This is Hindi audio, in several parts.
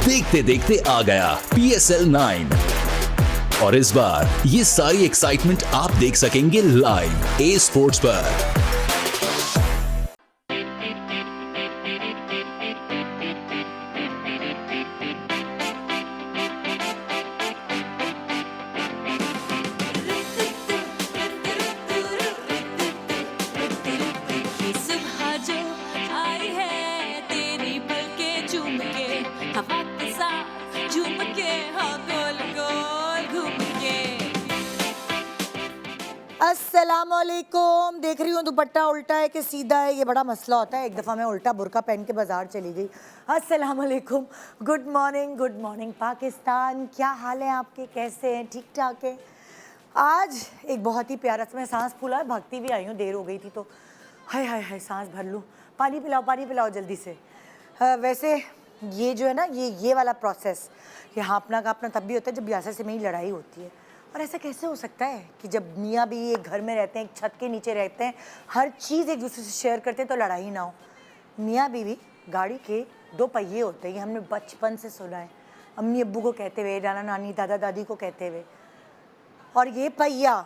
देखते देखते आ गया PSL 9 और इस बार ये सारी एक्साइटमेंट आप देख सकेंगे लाइव ए स्पोर्ट्स पर। अस्सलामुअलैकुम। देख रही हूँ दुपट्टा उल्टा है कि सीधा है, ये बड़ा मसला होता है। एक दफ़ा मैं उल्टा बुर्का पहन के बाज़ार चली गई। अस्सलामुअलैकुम, गुड मॉर्निंग पाकिस्तान। क्या हाल है आपके, कैसे हैं? ठीक ठाक है। आज एक बहुत ही प्यारा सा, मैं सांस फूला भागती भी आई हूँ, देर हो गई थी तो हाय हाय हाय सांस भर लूँ। पानी पिलाओ जल्दी से। वैसे ये जो है ना, ये वाला प्रोसेस, ये हाँपना काँपना तब भी होता है जब यासर से मेरी लड़ाई होती है। और ऐसा कैसे हो सकता है कि जब मियाँ बीवी एक घर में रहते हैं, एक छत के नीचे रहते हैं, हर चीज़ एक दूसरे से शेयर करते हैं तो लड़ाई ना हो। मियाँ बीवी गाड़ी के दो पहिए होते हैं, ये हमने बचपन से सुना है, अम्मी अब्बू को कहते हुए, नाना नानी दादा दादी को कहते हुए। और ये पहिया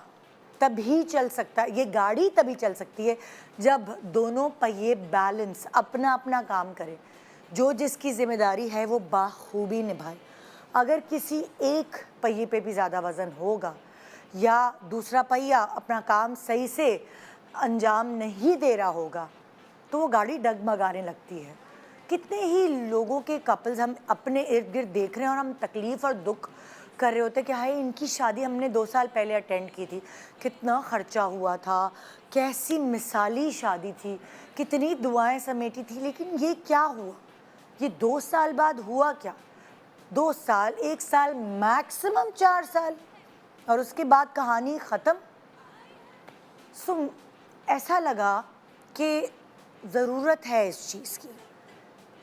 तभी चल सकता है, ये गाड़ी तभी चल सकती है जब दोनों पहिए बैलेंस अपना अपना काम करें, जो जिसकी जिम्मेदारी है वो बाखूबी निभाए। अगर किसी एक पहिए पे भी ज़्यादा वज़न होगा या दूसरा पहिया अपना काम सही से अंजाम नहीं दे रहा होगा तो वो गाड़ी डगमगाने लगती है। कितने ही लोगों के कपल्स हम अपने इर्द गिर्द देख रहे हैं और हम तकलीफ़ और दुख कर रहे होते हैं कि हाय इनकी शादी हमने 2 साल पहले अटेंड की थी, कितना ख़र्चा हुआ था, कैसी मिसाली शादी थी, कितनी दुआएं समेटी थी, लेकिन ये क्या हुआ? ये 2 साल बाद हुआ क्या? 2 साल, 1 साल, मैक्सिमम 4 साल, और उसके बाद कहानी ख़त्म। ऐसा लगा कि ज़रूरत है इस चीज़ की।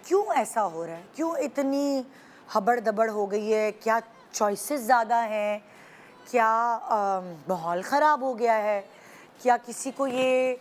क्यों ऐसा हो रहा है? क्यों इतनी हबड़ दबड़ हो गई है? क्या चॉइसेस ज़्यादा हैं? क्या माहौल ख़राब हो गया है? क्या किसी को ये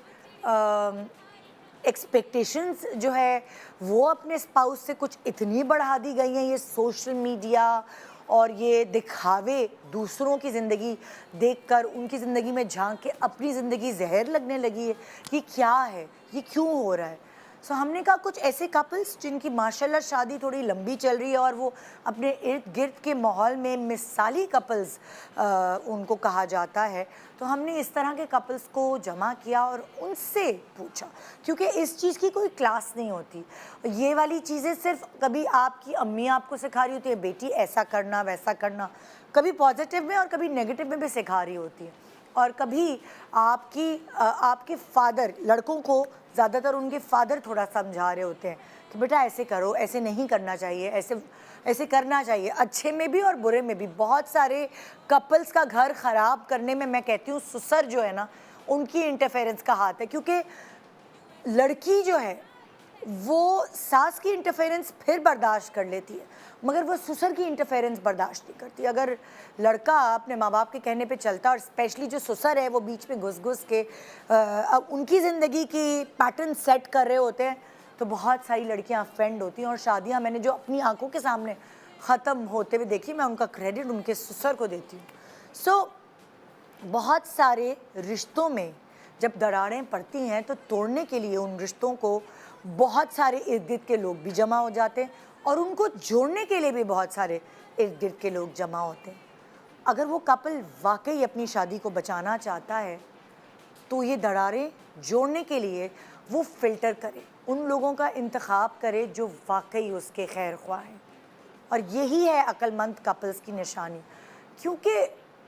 एक्सपेक्टेशंस जो है वो अपने स्पाउस से कुछ इतनी बढ़ा दी गई हैं? ये सोशल मीडिया और ये दिखावे दूसरों की ज़िंदगी देखकर उनकी ज़िंदगी में झांक के अपनी ज़िंदगी जहर लगने लगी है। ये क्या है? ये क्यों हो रहा है? सो हमने कहा कुछ ऐसे कपल्स जिनकी माशाल्लाह शादी थोड़ी लंबी चल रही है और वो अपने इर्द गिर्द के माहौल में मिसाली कपल्स उनको कहा जाता है, तो हमने इस तरह के कपल्स को जमा किया और उनसे पूछा, क्योंकि इस चीज़ की कोई क्लास नहीं होती। ये वाली चीज़ें सिर्फ कभी आपकी अम्मी आपको सिखा रही होती है, बेटी ऐसा करना वैसा करना, कभी पॉजिटिव में और कभी नेगेटिव में भी सिखा रही होती है, और कभी आपके फादर, लड़कों को ज़्यादातर उनके फादर थोड़ा समझा रहे होते हैं कि बेटा ऐसे करो, ऐसे नहीं करना चाहिए, ऐसे करना चाहिए, अच्छे में भी और बुरे में भी। बहुत सारे कपल्स का घर ख़राब करने में मैं कहती हूँ ससुर जो है ना, उनकी इंटरफेरेंस का हाथ है, क्योंकि लड़की जो है वो सास की इंटरफेरेंस फिर बर्दाश्त कर लेती है, मगर वो ससुर की इंटरफेरेंस बर्दाश्त नहीं करती। अगर लड़का अपने माँ बाप के कहने पे चलता और स्पेशली जो ससुर है वो बीच में घुस के उनकी ज़िंदगी की पैटर्न सेट कर रहे होते हैं, तो बहुत सारी लड़कियाँ ऑफेंड होती हैं। और शादियाँ मैंने जो अपनी आंखों के सामने ख़त्म होते हुए देखी, मैं उनका क्रेडिट उनके ससुर को देती हूँ। बहुत सारे रिश्तों में जब दरारें पड़ती हैं तो तोड़ने के लिए उन रिश्तों को बहुत सारे इर्द गिर्द के लोग भी जमा हो जाते हैं और उनको जोड़ने के लिए भी बहुत सारे इर्द गिर्द के लोग जमा होते हैं। अगर वो कपल वाकई अपनी शादी को बचाना चाहता है तो ये दरारें जोड़ने के लिए वो फ़िल्टर करे, उन लोगों का इंतखाब करे जो वाकई उसके खैर ख्वाह हैं। और यही है अक्लमंद कपल्स की निशानी, क्योंकि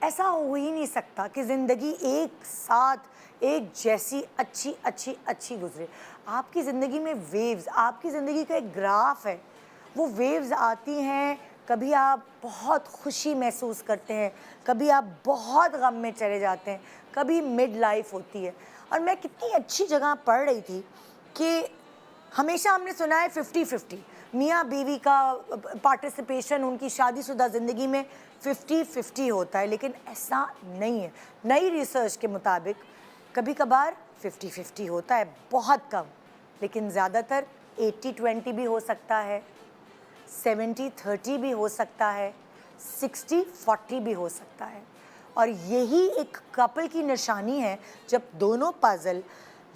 ऐसा हो ही नहीं सकता कि ज़िंदगी एक साथ एक जैसी अच्छी गुजरे। आपकी ज़िंदगी में वेव्स, आपकी ज़िंदगी का एक ग्राफ है, वो वेव्स आती हैं। कभी आप बहुत खुशी महसूस करते हैं, कभी आप बहुत गम में चले जाते हैं, कभी मिड लाइफ होती है। और मैं कितनी अच्छी जगह पढ़ रही थी कि हमेशा हमने सुना है 50-50, मियाँ बीवी का पार्टिसिपेशन उनकी शादीशुदा ज़िंदगी में 50-50 होता है, लेकिन ऐसा नहीं है। नई रिसर्च के मुताबिक कभी कभार 50-50 होता है, बहुत कम, लेकिन ज़्यादातर 80-20 भी हो सकता है, 70-30 भी हो सकता है, 60-40 भी हो सकता है। और यही एक कपल की निशानी है, जब दोनों पजल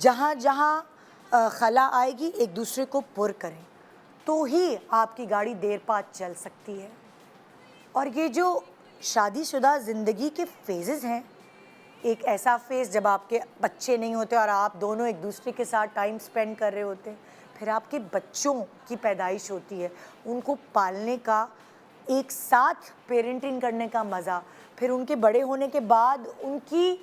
जहाँ जहाँ खला आएगी एक दूसरे को पुर करें, तो ही आपकी गाड़ी देर पार चल सकती है। और ये जो शादीशुदा ज़िंदगी के फेजेस हैं, एक ऐसा फेज़ जब आपके बच्चे नहीं होते और आप दोनों एक दूसरे के साथ टाइम स्पेंड कर रहे होते हैं, फिर आपके बच्चों की पैदाइश होती है, उनको पालने का, एक साथ पेरेंटिंग करने का मज़ा, फिर उनके बड़े होने के बाद उनकी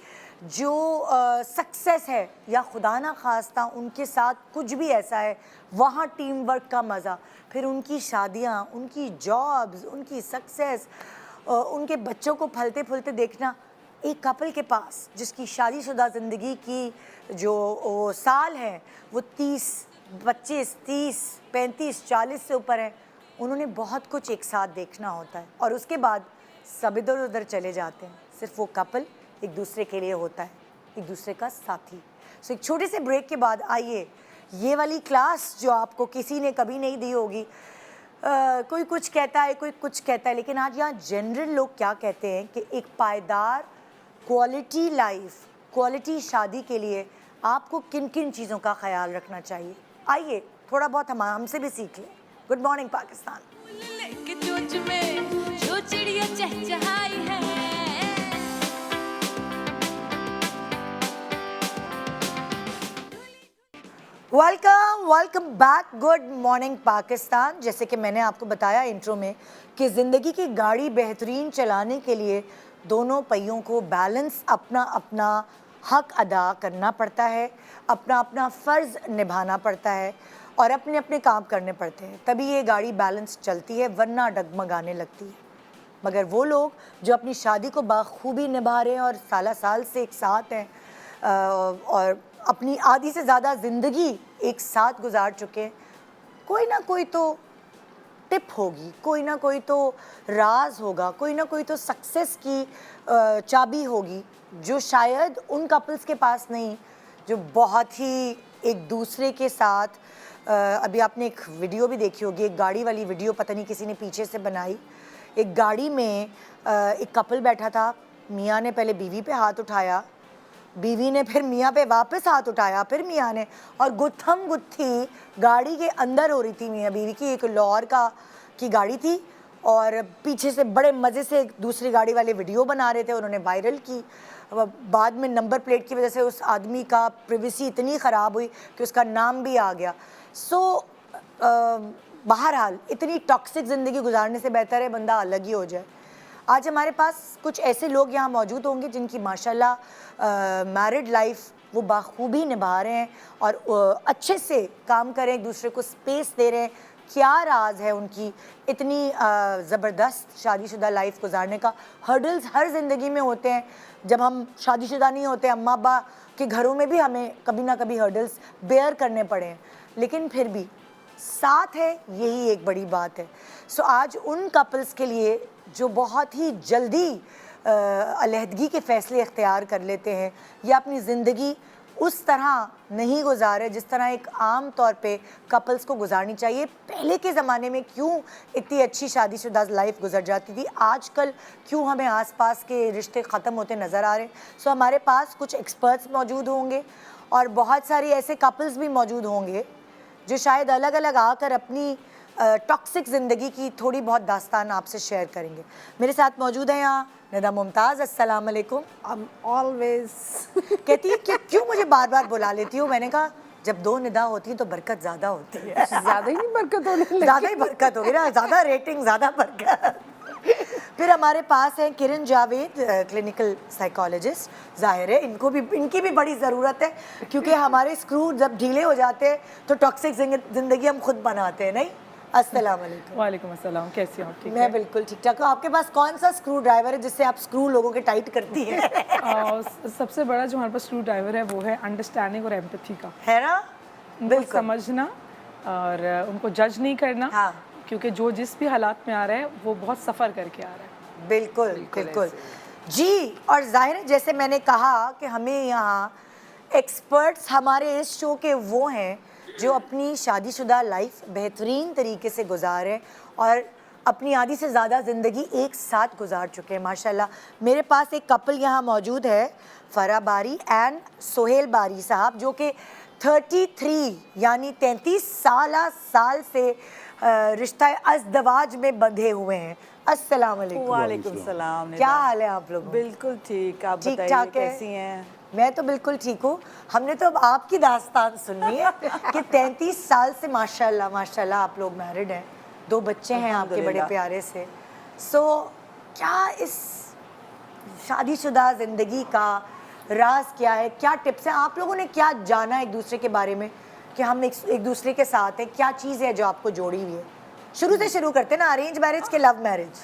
जो सक्सेस है या खुदा ना खास्ता उनके साथ कुछ भी ऐसा है, वहाँ टीम वर्क का मज़ा, फिर उनकी शादियाँ, उनकी जॉब्स, उनकी सक्सेस, उनके बच्चों को फलते फूलते देखना। एक कपल के पास जिसकी शादीशुदा ज़िंदगी की जो साल हैं वो 30, 25, 30, 35, 40 से ऊपर है, उन्होंने बहुत कुछ एक साथ देखना होता है और उसके बाद सब इधर उधर चले जाते हैं। सिर्फ वो कपल एक दूसरे के लिए होता है, एक दूसरे का साथी। सो एक छोटे से ब्रेक के बाद आइए, ये वाली क्लास जो आपको किसी ने कभी नहीं दी होगी, कोई कुछ कहता है, कोई कुछ कहता है, लेकिन आज यहाँ जनरल लोग क्या कहते हैं कि एक पायदार क्वालिटी लाइफ, क्वालिटी शादी के लिए आपको किन किन चीज़ों का ख्याल रखना चाहिए। आइए थोड़ा बहुत हम हमसे भी सीख लें। Good morning Pakistan. लेके चोंच में जो चिड़िया चहचहाई है, welcome back. Good morning Pakistan. जैसे कि मैंने आपको बताया इंट्रो में कि ज़िंदगी की गाड़ी बेहतरीन चलाने के लिए दोनों पहियों को बैलेंस अपना अपना हक अदा करना पड़ता है, अपना अपना फ़र्ज़ निभाना पड़ता है और अपने अपने काम करने पड़ते हैं, तभी ये गाड़ी बैलेंस चलती है, वरना डगमगाने लगती है। मगर वो लोग जो अपनी शादी को बाखूबी निभा रहे हैं और साला साल से एक साथ हैं और अपनी आधी से ज़्यादा ज़िंदगी एक साथ गुजार चुके हैं, कोई ना कोई तो टिप होगी, कोई ना कोई तो राज होगा, कोई ना कोई तो सक्सेस की चाबी होगी जो शायद उन कपल्स के पास नहीं, जो बहुत ही एक दूसरे के साथ अभी आपने एक वीडियो भी देखी होगी, एक गाड़ी वाली वीडियो, पता नहीं किसी ने पीछे से बनाई। एक गाड़ी में एक कपल बैठा था, मियाँ ने पहले बीवी पे हाथ उठाया, बीवी ने फिर मियाँ पे वापस हाथ उठाया, फिर मियाँ ने, और गुत्थम गुत्थी गाड़ी के अंदर हो रही थी मियाँ बीवी की। एक लाहौर की गाड़ी थी और पीछे से बड़े मज़े से दूसरी गाड़ी वाले वीडियो बना रहे थे, उन्होंने वायरल की। बाद में नंबर प्लेट की वजह से उस आदमी का प्रिवेसी इतनी ख़राब हुई कि उसका नाम भी आ गया। सो बहरहाल इतनी टॉक्सिक ज़िंदगी गुजारने से बेहतर है बंदा अलग ही हो जाए। आज हमारे पास कुछ ऐसे लोग यहाँ मौजूद होंगे जिनकी माशाल्लाह मैरिड लाइफ वो बाखूबी निभा रहे हैं और अच्छे से काम कर रहे हैं, एक दूसरे को स्पेस दे रहे हैं। क्या राज है उनकी इतनी ज़बरदस्त शादीशुदा लाइफ गुजारने का? हर्डल्स हर ज़िंदगी में होते हैं, जब हम शादीशुदा नहीं होते, अम्मा अब्बा के घरों में भी हमें कभी ना कभी हर्डल्स बेयर करने पड़े हैं, लेकिन फिर भी साथ है, यही एक बड़ी बात है। सो आज उन कपल्स के लिए जो बहुत ही जल्दी अलहदगी के फ़ैसले इख्तियार कर लेते हैं या अपनी ज़िंदगी उस तरह नहीं गुजारे जिस तरह एक आम तौर पे कपल्स को गुजारनी चाहिए। पहले के ज़माने में क्यों इतनी अच्छी शादीशुदा लाइफ गुजर जाती थी, आजकल क्यों हमें आसपास के रिश्ते ख़त्म होते नज़र आ रहे हैं। सो हमारे पास कुछ एक्सपर्ट्स मौजूद होंगे और बहुत सारी ऐसे कपल्स भी मौजूद होंगे जो शायद अलग अलग आकर अपनी टॉक्सिक ज़िंदगी की थोड़ी बहुत दास्तान आपसे शेयर करेंगे। मेरे साथ मौजूद है यहाँ निदा मुमताज़। अस्सलाम वालेकुम। ऑलवेज कहती है कि क्यों मुझे बार बार बुला लेती हूँ। मैंने कहा जब दो निदा होती है तो बरकत ज़्यादा होती है। ज़्यादा ही नहीं बरकत होने लगी। ज़्यादा ही बरकत होगी ना, ज़्यादा रेटिंग, ज़्यादा बरकत। फिर हमारे पास हैं किरण जावेद, क्लिनिकल साइकोलॉजिस्ट। जाहिर है इनकी भी बड़ी ज़रूरत है, क्योंकि हमारे स्क्रू जब ढीले हो जाते हैं तो टॉक्सिक ज़िंदगी हम खुद बनाते हैं। नहीं, अस्सलाम वालेकुम। वालेकुम अस्सलाम, कैसे हो आप? ठीक मैं बिल्कुल ठीक ठाक हूँ। आपके पास कौन सा स्क्रू ड्राइवर है जिससे आप स्क्रू लोगों के टाइट करती हैं? सबसे बड़ा जो हमारे पास स्क्रू ड्राइवर है वो है अंडरस्टैंडिंग और एम्पैथी का, है ना? उनको समझना और उनको जज नहीं करना। हाँ, क्योंकि जो जिस भी हालात में आ रहा है वो बहुत सफ़र करके आ रहा है। बिल्कुल बिल्कुल जी। और जाहिर है जैसे मैंने कहा कि हमें यहाँ एक्सपर्ट्स हमारे इस शो के वो हैं जो अपनी शादीशुदा लाइफ बेहतरीन तरीके से गुजारें और अपनी आधी से ज़्यादा ज़िंदगी एक साथ गुजार चुके हैं माशाल्लाह। मेरे पास एक कपल यहाँ मौजूद है, फरा बारी एंड सोहेल बारी साहब, जो कि 33 यानी 33 साल से रिश्ता अज़दवाज में बंधे हुए हैं। अस्सलाम वालेकुम। वालेकुम सलाम। क्या हाल है आप लोगों? बिल्कुल ठीक, आप ठीक बताइए ठाक है? कैसी हैं? मैं तो बिल्कुल ठीक हूँ। हमने तो अब आपकी दास्तान सुननी है कि 33 साल से माशाल्लाह माशाल्लाह आप लोग मैरिड हैं, 2 बच्चे हैं आपके बड़े अल्हम्दुलिल्लाह। प्यारे से। सो क्या इस शादीशुदा ज़िंदगी का राज क्या है, क्या टिप्स हैं? आप लोगों ने क्या जाना एक दूसरे के बारे में कि हम एक दूसरे के साथ हैं? क्या चीज़ है जो आपको जोड़ी हुई है? शुरू से शुरू करते हैं ना, अरेंज मैरिज के love marriage?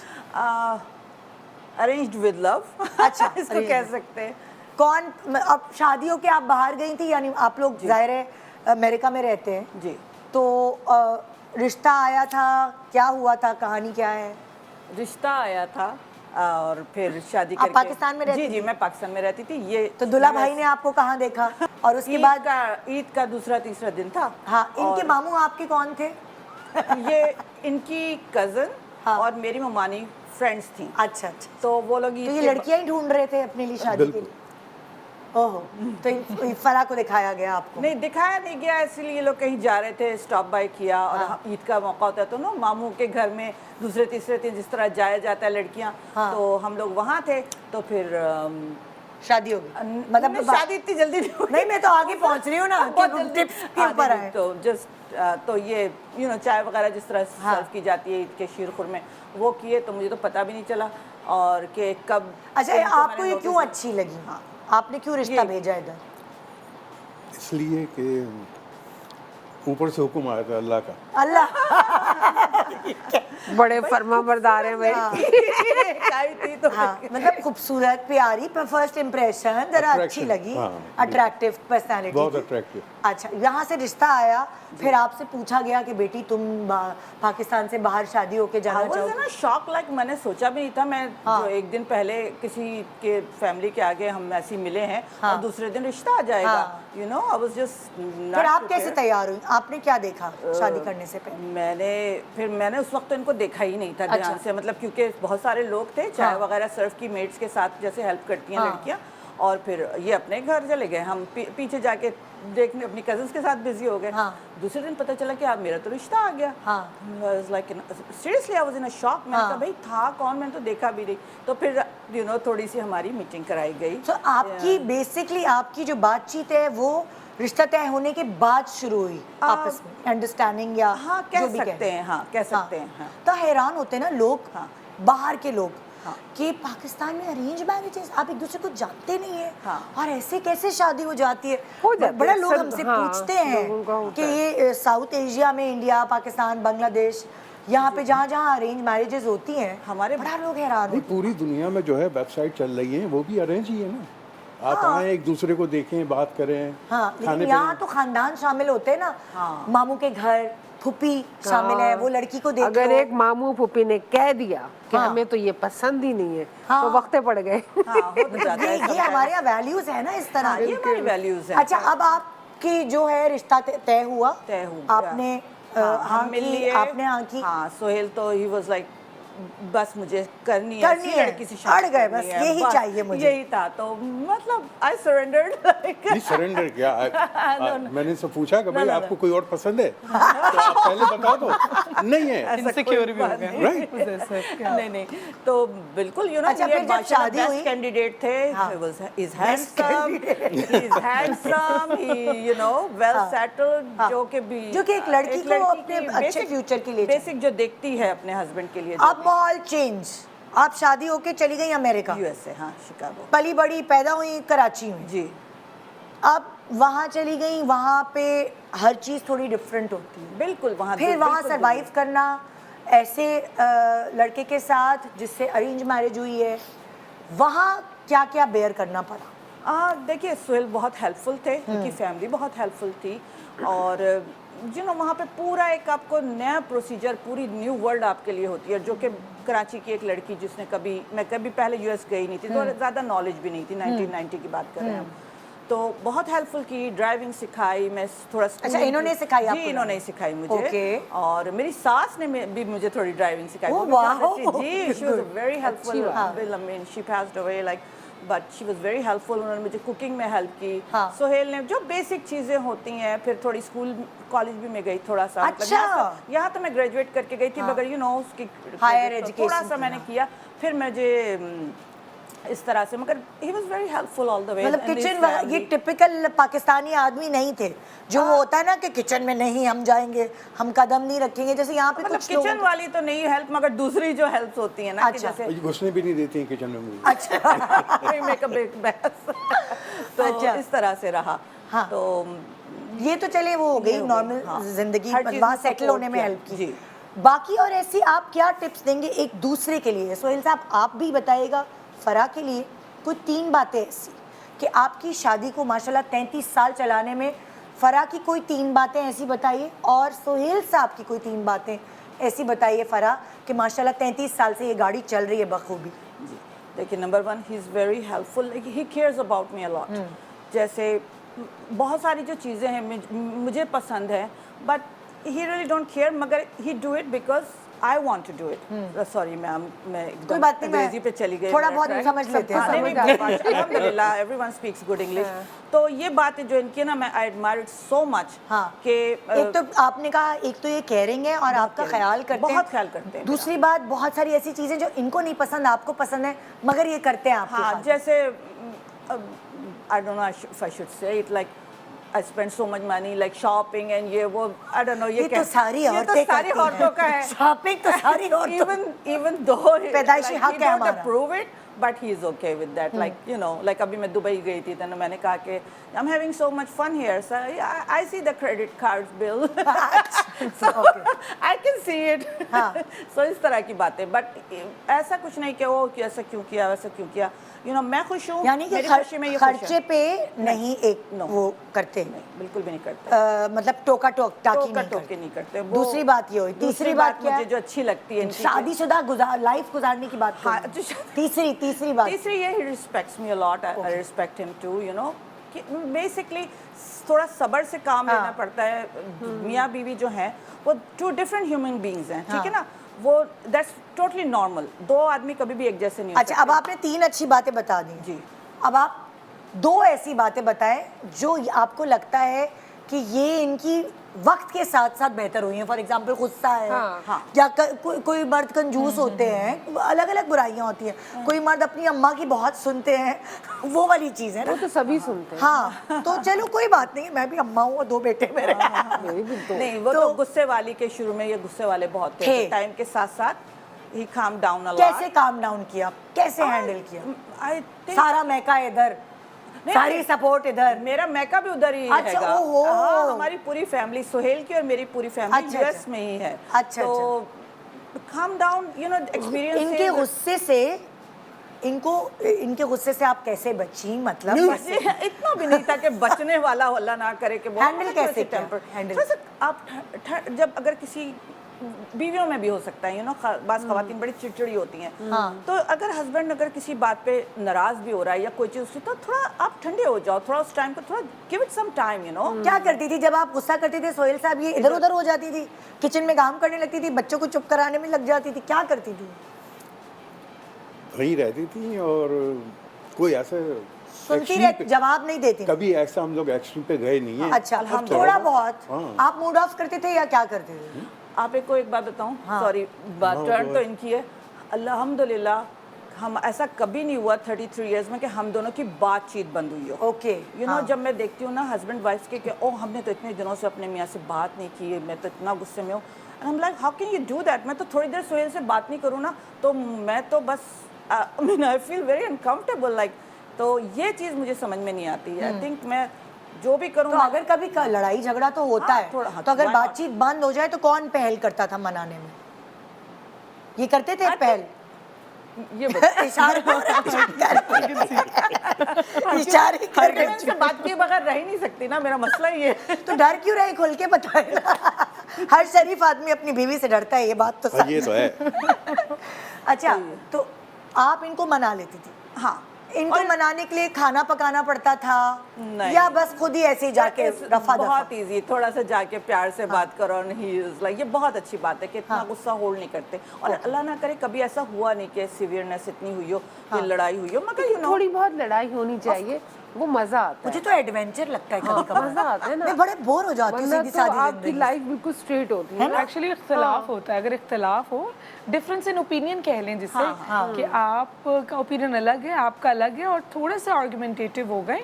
Arranged with love. अच्छा, इसको arranged कह with- सकते हैं। कौन अब शादियों के आप बाहर गई थी, यानी आप लोग जाहिर है अमेरिका में रहते हैं, जी, तो रिश्ता आया था, क्या हुआ था, कहानी क्या है? रिश्ता आया था और फिर शादी आप करके। पाकिस्तान में रहती जी थी? जी, मैं पाकिस्तान में रहती थी। ये तो दुल्हा भाई ने आपको कहाँ देखा और उसके बाद? ईद का दूसरा तीसरा दिन था। हाँ, इनके और मामू आपके कौन थे? ये इनकी कजन हाँ। और मेरी ममानी फ्रेंड्स थी। अच्छा अच्छा, तो वो लोग तो ईद ये के लड़कियां ही ढूंढ रहे थे अपने लिए शादी के लिए? ओहो, तो फरा को दिखाया गया आपको? नहीं, दिखाया नहीं गया, इसलिए ये लोग कहीं जा रहे थे, स्टॉप बाय किया। और हाँ। ईद का मौका होता है तो ना मामू के घर में दूसरे तीसरे दिन जिस तरह जाया जाता है लड़कियां, हाँ। तो हम लोग वहाँ थे। तो फिर शादी हो गई? मतलब मतलब शादी इतनी जल्दी नहीं हुई। नहीं, मैं तो आगे पहुंच रही हूँ ना बहुत कि जल्दी। टिप्स के हाँ, ऊपर नहीं, आए। तो जस्ट तो ये चाय वगैरह जिस तरह हाँ। सर्व की जाती है ईद के शीरखुर में, वो किए, तो मुझे तो पता भी नहीं चला और कि कब। अच्छा, इनको आपको मैंने ये क्यों notice- अच्छी लगी? हाँ, आपने क्यों रिश्ता ये- भेजा इधर? इसलिए कि ऊपर से हुक्म आया था अल्लाह का। अल्लाह। बड़े फर्मा बरदार हैं भाई। आई थी तो हाँ, मतलब खूबसूरत प्यारी, पर फर्स्ट इम्प्रेशन जरा अच्छी Attraction, लगी, हाँ, अट्रैक्टिव पर्सनालिटी। बहुत अट्रैक्टिव। अच्छा, यहाँ से रिश्ता आया, फिर आपसे पूछा गया कि बेटी तुम पाकिस्तान से बाहर शादी होके जाना I was चाहो? in a shock, like मैंने सोचा भी नहीं था। मैं हाँ। जो एक दिन पहले किसी के फैमिली के आगे हम ऐसे ही मिले हैं हाँ। और दूसरे दिन रिश्ता आ जाएगा। हाँ। You know, I was just not फिर आप कैसे prepared. तैयार हुई? आपने क्या देखा शादी करने से पहले? मैंने उस वक्त तो इनको देखा ही नहीं था ध्यान अच्छा। से, मतलब क्योंकि बहुत सारे लोग थे, चाय हाँ। वगैरह सर्व की मेड्स के साथ जैसे हेल्प करती हैं हाँ। लड़कियां। और फिर ये अपने घर चले गए, हम पीछे जाके देखने अपनी कजन्स के साथ बिजी हो गए। हाँ। दूसरे दिन पता चला कि आप मेरा तो रिश्ता आ गया। हाँ। Seriously I was in a shock. मैंने हाँ। कहा भाई था कौन, मैंने तो देखा भी नहीं। तो फिर थोड़ी सी हमारी मीटिंग कराई गई। तो आपकी बेसिकली आपकी जो बातचीत है वो रिश्ता तय होने के बाद शुरू हुई आपस में, अंडरस्टैंडिंग या हाँ, जो कह भी सकते हैं, हाँ कह सकते हैं। हाँ। तो हैरान होते हैं ना लोग, हाँ। बाहर के लोग, हाँ। कि पाकिस्तान में अरेंज मैरिजेस, आप एक दूसरे को जानते नहीं है, हाँ। और ऐसे कैसे शादी हो जाती है? हो जाती है, बड़ा लोग अक्सर, हमसे हाँ, पूछते लोगों का हैं होता कि ये साउथ एशिया में, इंडिया, पाकिस्तान, बांग्लादेश, यहाँ पे जहाँ जहाँ अरेंज मैरिजेस होती हैं, हमारे- बड़ा लोग हैरान नहीं, होते पूरी दुनिया में जो है वेबसाइट चल रही है वो भी अरेंज ही है ना। आप आए, एक दूसरे को देखें, बात करें। हैं। हाँ, खाने लेकिन यहाँ तो खानदान शामिल होते हैं ना, हाँ। मामू के घर फूफी शामिल है, वो लड़की को देख अगर लो। एक मामू फूफी ने कह दिया कि हाँ। हमें तो ये पसंद ही नहीं है, हाँ। तो वक्ते पड़ गए। हाँ, हो तो जाता है ये sometimes। हमारे यहाँ वैल्यूज है ना इस तरह। हाँ, ये हमारी values हैं। अच्छा, अब आपकी जो है रिश्ता तय हुआ, तय हुआ। आपने हाँ, हाँ हम मिल की, लिए। आपने हाँ की, हाँ, सोहेल तो ही वाज लाइक बस मुझे करनी करनी ऐसी है, लड़की से अड़ शादी गए, करनी बस है, यही चाहिए मुझे। यही था, तो मतलब आई सरेंडर्ड। नहीं, सरेंडर क्या मैंने से पूछा कि भाई आपको कोई और पसंद है तो आप पहले बता दो। नहीं है, इनसिक्योर भी हो गए। राइट। नहीं नहीं, तो बिल्कुल अच्छा, फिर जब शादी हुई- बेस्ट कैंडिडेट थे। हाँ। He was is handsome, he's handsome, he well settled, हाँ। जो कि भी जो कि एक लड़की को अपने की अच्छे basic- फ्यूचर के लिए बेसिक जो देखती है अपने हस्बैंड के लिए। अब माहौल चेंज, आप शादी होके चली गई अमेरिका, यूएसए, हाँ, शिकागो। पली बड़ी पैदा हुई कराची में, जी, अब वहाँ चली गई, वहाँ पे हर चीज़ थोड़ी डिफरेंट होती है, बिल्कुल वहाँ फिर वहाँ सरवाइव करना ऐसे लड़के के साथ जिससे अरेंज मैरिज हुई है, वहाँ क्या क्या बेयर करना पड़ा? देखिए, सोहेल बहुत हेल्पफुल थे, उनकी फैमिली बहुत हेल्पफुल थी। और वहाँ पे पूरा एक आपको नया प्रोसीजर, पूरी न्यू वर्ल्ड आपके लिए होती है, जो कि कराची की एक लड़की जिसने मैं कभी पहले यूएस गई नहीं थी, तो ज़्यादा नॉलेज भी नहीं थी। 1990 की बात कर रहे हैं हम। तो बहुत हेल्पफुल की, ड्राइविंग सिखाई, मैं थोड़ा अच्छा, इन्होंने सिखाई आपको जी, इन्होंने ही सिखाई मुझे। Okay. और मेरी सास ने भी मुझे थोड़ी ड्राइविंग सिखाई। Oh, वो भी बहुत wow. अच्छी- जी, she was Good. very helpful. हाँ। I mean, she passed away like, but she was very helpful. उन्होंने मुझे कुकिंग में हेल्प की। हाँ। सोहेल ने जो बेसिक चीजें होती हैं, फिर थोड़ी स्कूल कॉलेज भी मैं गई थोड़ा सा। मतलब अच्छा। यहाँ तो मैं ग्रेजुएट करके गई थी, मगर यू नो उसकी Higher तो education थोड़ा सा की, मैंने हाँ। किया, फिर मुझे इस तरह से, मगर he was very helpful all the way. मतलब किचन, ये टिपिकल पाकिस्तानी आदमी नहीं थे जो वो होता है ना कि किचन में नहीं हम जाएंगे, हम कदम नहीं रखेंगे, जैसे यहाँ पे मतलब कुछ लोग किचन वाली तो नहीं हेल्प, मगर दूसरी जो हेल्प्स होती है ना, कि अच्छा। जैसे भाई घुसने भी नहीं देती हैं किचन में मुझे। अच्छा मेकअप बहस तो अच्छा। इस तरह से रहा। हाँ। तो ये तो चले वो हो गई ये हो गई, नॉर्मल हाँ। जिंदगी, हर चीज़ वहाँ में सेटल support होने में किया। हेल्प की। जी। बाकी और ऐसी आप क्या टिप्स देंगे एक दूसरे के लिए? सोहेल साहब आप भी बताइएगा फराह के लिए कोई 3 बातें ऐसी कि आपकी शादी को माशाल्लाह 33 साल चलाने में फराह की कोई 3 बातें ऐसी बताइए, और सोहेल साहब की कोई 3 बातें ऐसी बताइए फराह कि माशाल्लाह 33 साल से ये गाड़ी चल रही है बखूबी। जी, देखिए, number 1 he is very helpful, he cares about me a lot. जैसे बहुत सारी जो चीज़ें हैं मुझे पसंद है, but he really don't care, मगर he do it because I want to do it. Sorry ma'am, मैं कोई एकदम बात नहीं, मैं अंग्रेजी पे चली गई। थोड़ा मेरा बहुत track। समझ लेते हैं, हाँ, नहीं, समझ नहीं, आती है। अल्हम्दुलिल्लाह एवरीवन स्पीक्स गुड इंग्लिश। तो ये बातें जो इनकी है ना, मैं I admire it so much हाँ। कि एक तो आपने कहा, एक तो ये केयरिंग है और आपका caring, ख्याल करते हैं, बहुत ख्याल करते हैं दूसरी बात बहुत सारी ऐसी चीजें जो इनको नहीं पसंद आपको पसंद है, मगर ये करते हैं आपके हाँ, साथ। जैसे I don't know if I should say it, like I spend so much money like shopping and ये वो, I don't know, ये तो सारी ये औरतें तो सारी करती हैं। औरतों का है। शॉपिंग तो सारी औरतों even though पैदाइशी like, हक he है don't हमारा। approve it, but he is okay with that. Like you know, like अभी मैं दुबई गई थी, तो मैंने कहा कि I'm having so much fun here, so I see the credit card bill, so I can see it. हाँ। So इस तरह की बातें, but ऐसा कुछ नहीं कि वो कि ऐसा क्यों किया, वैसा क्यों किया, you know, मैं खुश हूँ, यानी कि मेरी खुशी में ये खुश खर्चे है। पे नहीं एक No. वो करते नहीं, बिल्कुल भी नहीं करते। मतलब टोका टाकी टोका नहीं टोके करते। नहीं करते। वो दूसरी बात ये हुई, तीसरी बात क्या मुझे है? जो अच्छी लगती है इनकी, शादीशुदा लाइफ गुजारने की बात हाँ, करूं। जो- तीसरी बात तीसरी ये, he respects me a lot, I respect him too, you know, कि बेसिकली थोड़ा सब्र से काम लेना पड़ता है। मियाँ बीवी जो हैं वो 2 डिफरेंट ह्यूमन बीइंग्स हैं, ठीक है ना, वो दैट्स टोटली नॉर्मल। 2 आदमी कभी भी एक जैसे नहीं हो अच्छा, अब आपने 3 अच्छी बातें बता दी जी। अब आप 2 ऐसी बातें बताएं जो आपको लगता है कि ये इनकी वक्त के साथ साथ बेहतर हुई हैं। फॉर एग्जाम्पल गुस्सा है, हाँ। या कोई मर्द कंजूस होते हैं, अलग अलग बुराइयां होती हैं। कोई मर्द अपनी अम्मा की बहुत सुनते हैं, वो वाली चीज़ है वो ना। तो सभी सुनते हैं। हाँ, तो चलो कोई बात नहीं, मैं भी अम्मा हूँ और 2 बेटे मेरे। मेरी भी 2। नहीं, वो तो गुस्से वाली के शुरू में ये गुस्से वाले बहुत थे, थे। टाइम के साथ साथ ही calmed down a lot। कैसे काम डाउन किया, कैसे हैंडल किया? I think सारा मैका इधर, सारी सपोर्ट इधर। मेरा मैका भी उधर ही अच्छा, हैगा। ओहो। हाँ, हमारी पूरी फैमिली, सोहेल की और मेरी पूरी फैमिली अच्छा, यूएस अच्छा। में ही है। अच्छा, तो calm down, you know, experience इनके गुस्से से इनके गुस्से से आप कैसे बची? मतलब मुझे इतना भी नहीं था कि बचने वाला अल्लाह ना करे कि Handle कैसे किया? Handle? थोड़ा सा आप जब अगर किसी बीवियों में भी हो सकता है, यू नो, बाज़ ख़वातीन बड़ी चिड़चिड़ी होती हैं, तो अगर हस्बैंड अगर किसी बात पे नाराज़ भी हो रहा है या कोई चीज़ उसकी, तो थोड़ा आप ठंडे हो जाओ, थोड़ा उस टाइम को थोड़ा give it some time, you know. क्या करती थी जब आप गुस्सा करते थे सोहेल साहब? ये इधर उधर हो जाती थी, किचन में काम करने लगती थी, बच्चों को चुप कराने में लग जाती थी, क्या करती थी? वहीं रहती थी और कोई ऐसे सुनती extreme रह, पे- जवाब नहीं देती? कभी ऐसा हम लोग एक्सट्रीम पे गए नहीं है। अच्छा, थोड़ा बहुत। आप मूड ऑफ करते थे या क्या करते थे? आप एक को एक बात बताऊं, हाँ। सॉरी, बात टर्न तो इनकी है। अल्हम्दुलिल्लाह हम ऐसा कभी नहीं हुआ 33 इयर्स में कि हम दोनों की बातचीत बंद हुई हो। ओके, यू नो, जब मैं देखती हूँ ना हस्बैंड वाइफ के कि ओ हमने तो इतने दिनों से अपने मियाँ से बात नहीं की, मैं तो इतना गुस्से में हूँ, and I am like how can you do that? मैं तो थोड़ी देर सोहेल से बात नहीं करूँ ना तो मैं तो बस I feel very uncomfortable, like, तो ये चीज़ मुझे समझ में नहीं आती है। आई थिंक मैं जो भी करूँ तो अगर कभी लड़ाई झगड़ा तो होता हाँ, है, थोड़ा, हाँ, तो अगर why not? बातचीत बंद हो जाए तो कौन पहल करता था मनाने में? ये करते थे पहल? ये बता इशारे इशारे मैं उनसे बात किए बगैर रह ही नहीं सकती ना, मेरा मसला ये है। तो डर क्यों रहे? खुल के बताए ना। हर शरीफ आदमी अपनी बीवी से डरता है, ये बात तो हाँ, सच ये तो है। अच्छा, तो आप इनको मना लेती थी? हाँ, इनको मनाने के लिए खाना पकाना पड़ता था नहीं। या बस खुद ही ऐसे ही जाके रफा दफा? बहुत इजी, थोड़ा सा जाके प्यार से बात करो और ही इज लाइक, ये बहुत अच्छी बात है कि इतना गुस्सा होल्ड नहीं करते। और अल्लाह ना करे कभी ऐसा हुआ नहीं कि सीवियरनेस इतनी हुई हो कि लड़ाई हुई हो, मगर यू नो थोड़ी बहुत लड़ाई होनी चाहिए, वो मजा आता है। मुझे तो एडवेंचर लगता है कभी कभी, मजा आता है ना। मैं बड़े बोर हो जाती हूँ वरना सीधी तो सादी आपकी जिंदगी। लाइफ बिल्कुल स्ट्रेट होती है ना। एक्चुअली इख्तलाफ होता है, अगर इख्तलाफ हो, डिफरेंस इन ओपिनियन कह लें जिससे कि आपका ओपिनियन अलग है, आपका अलग है और थोड़े से आर्गुमेंटेटिव हो गए।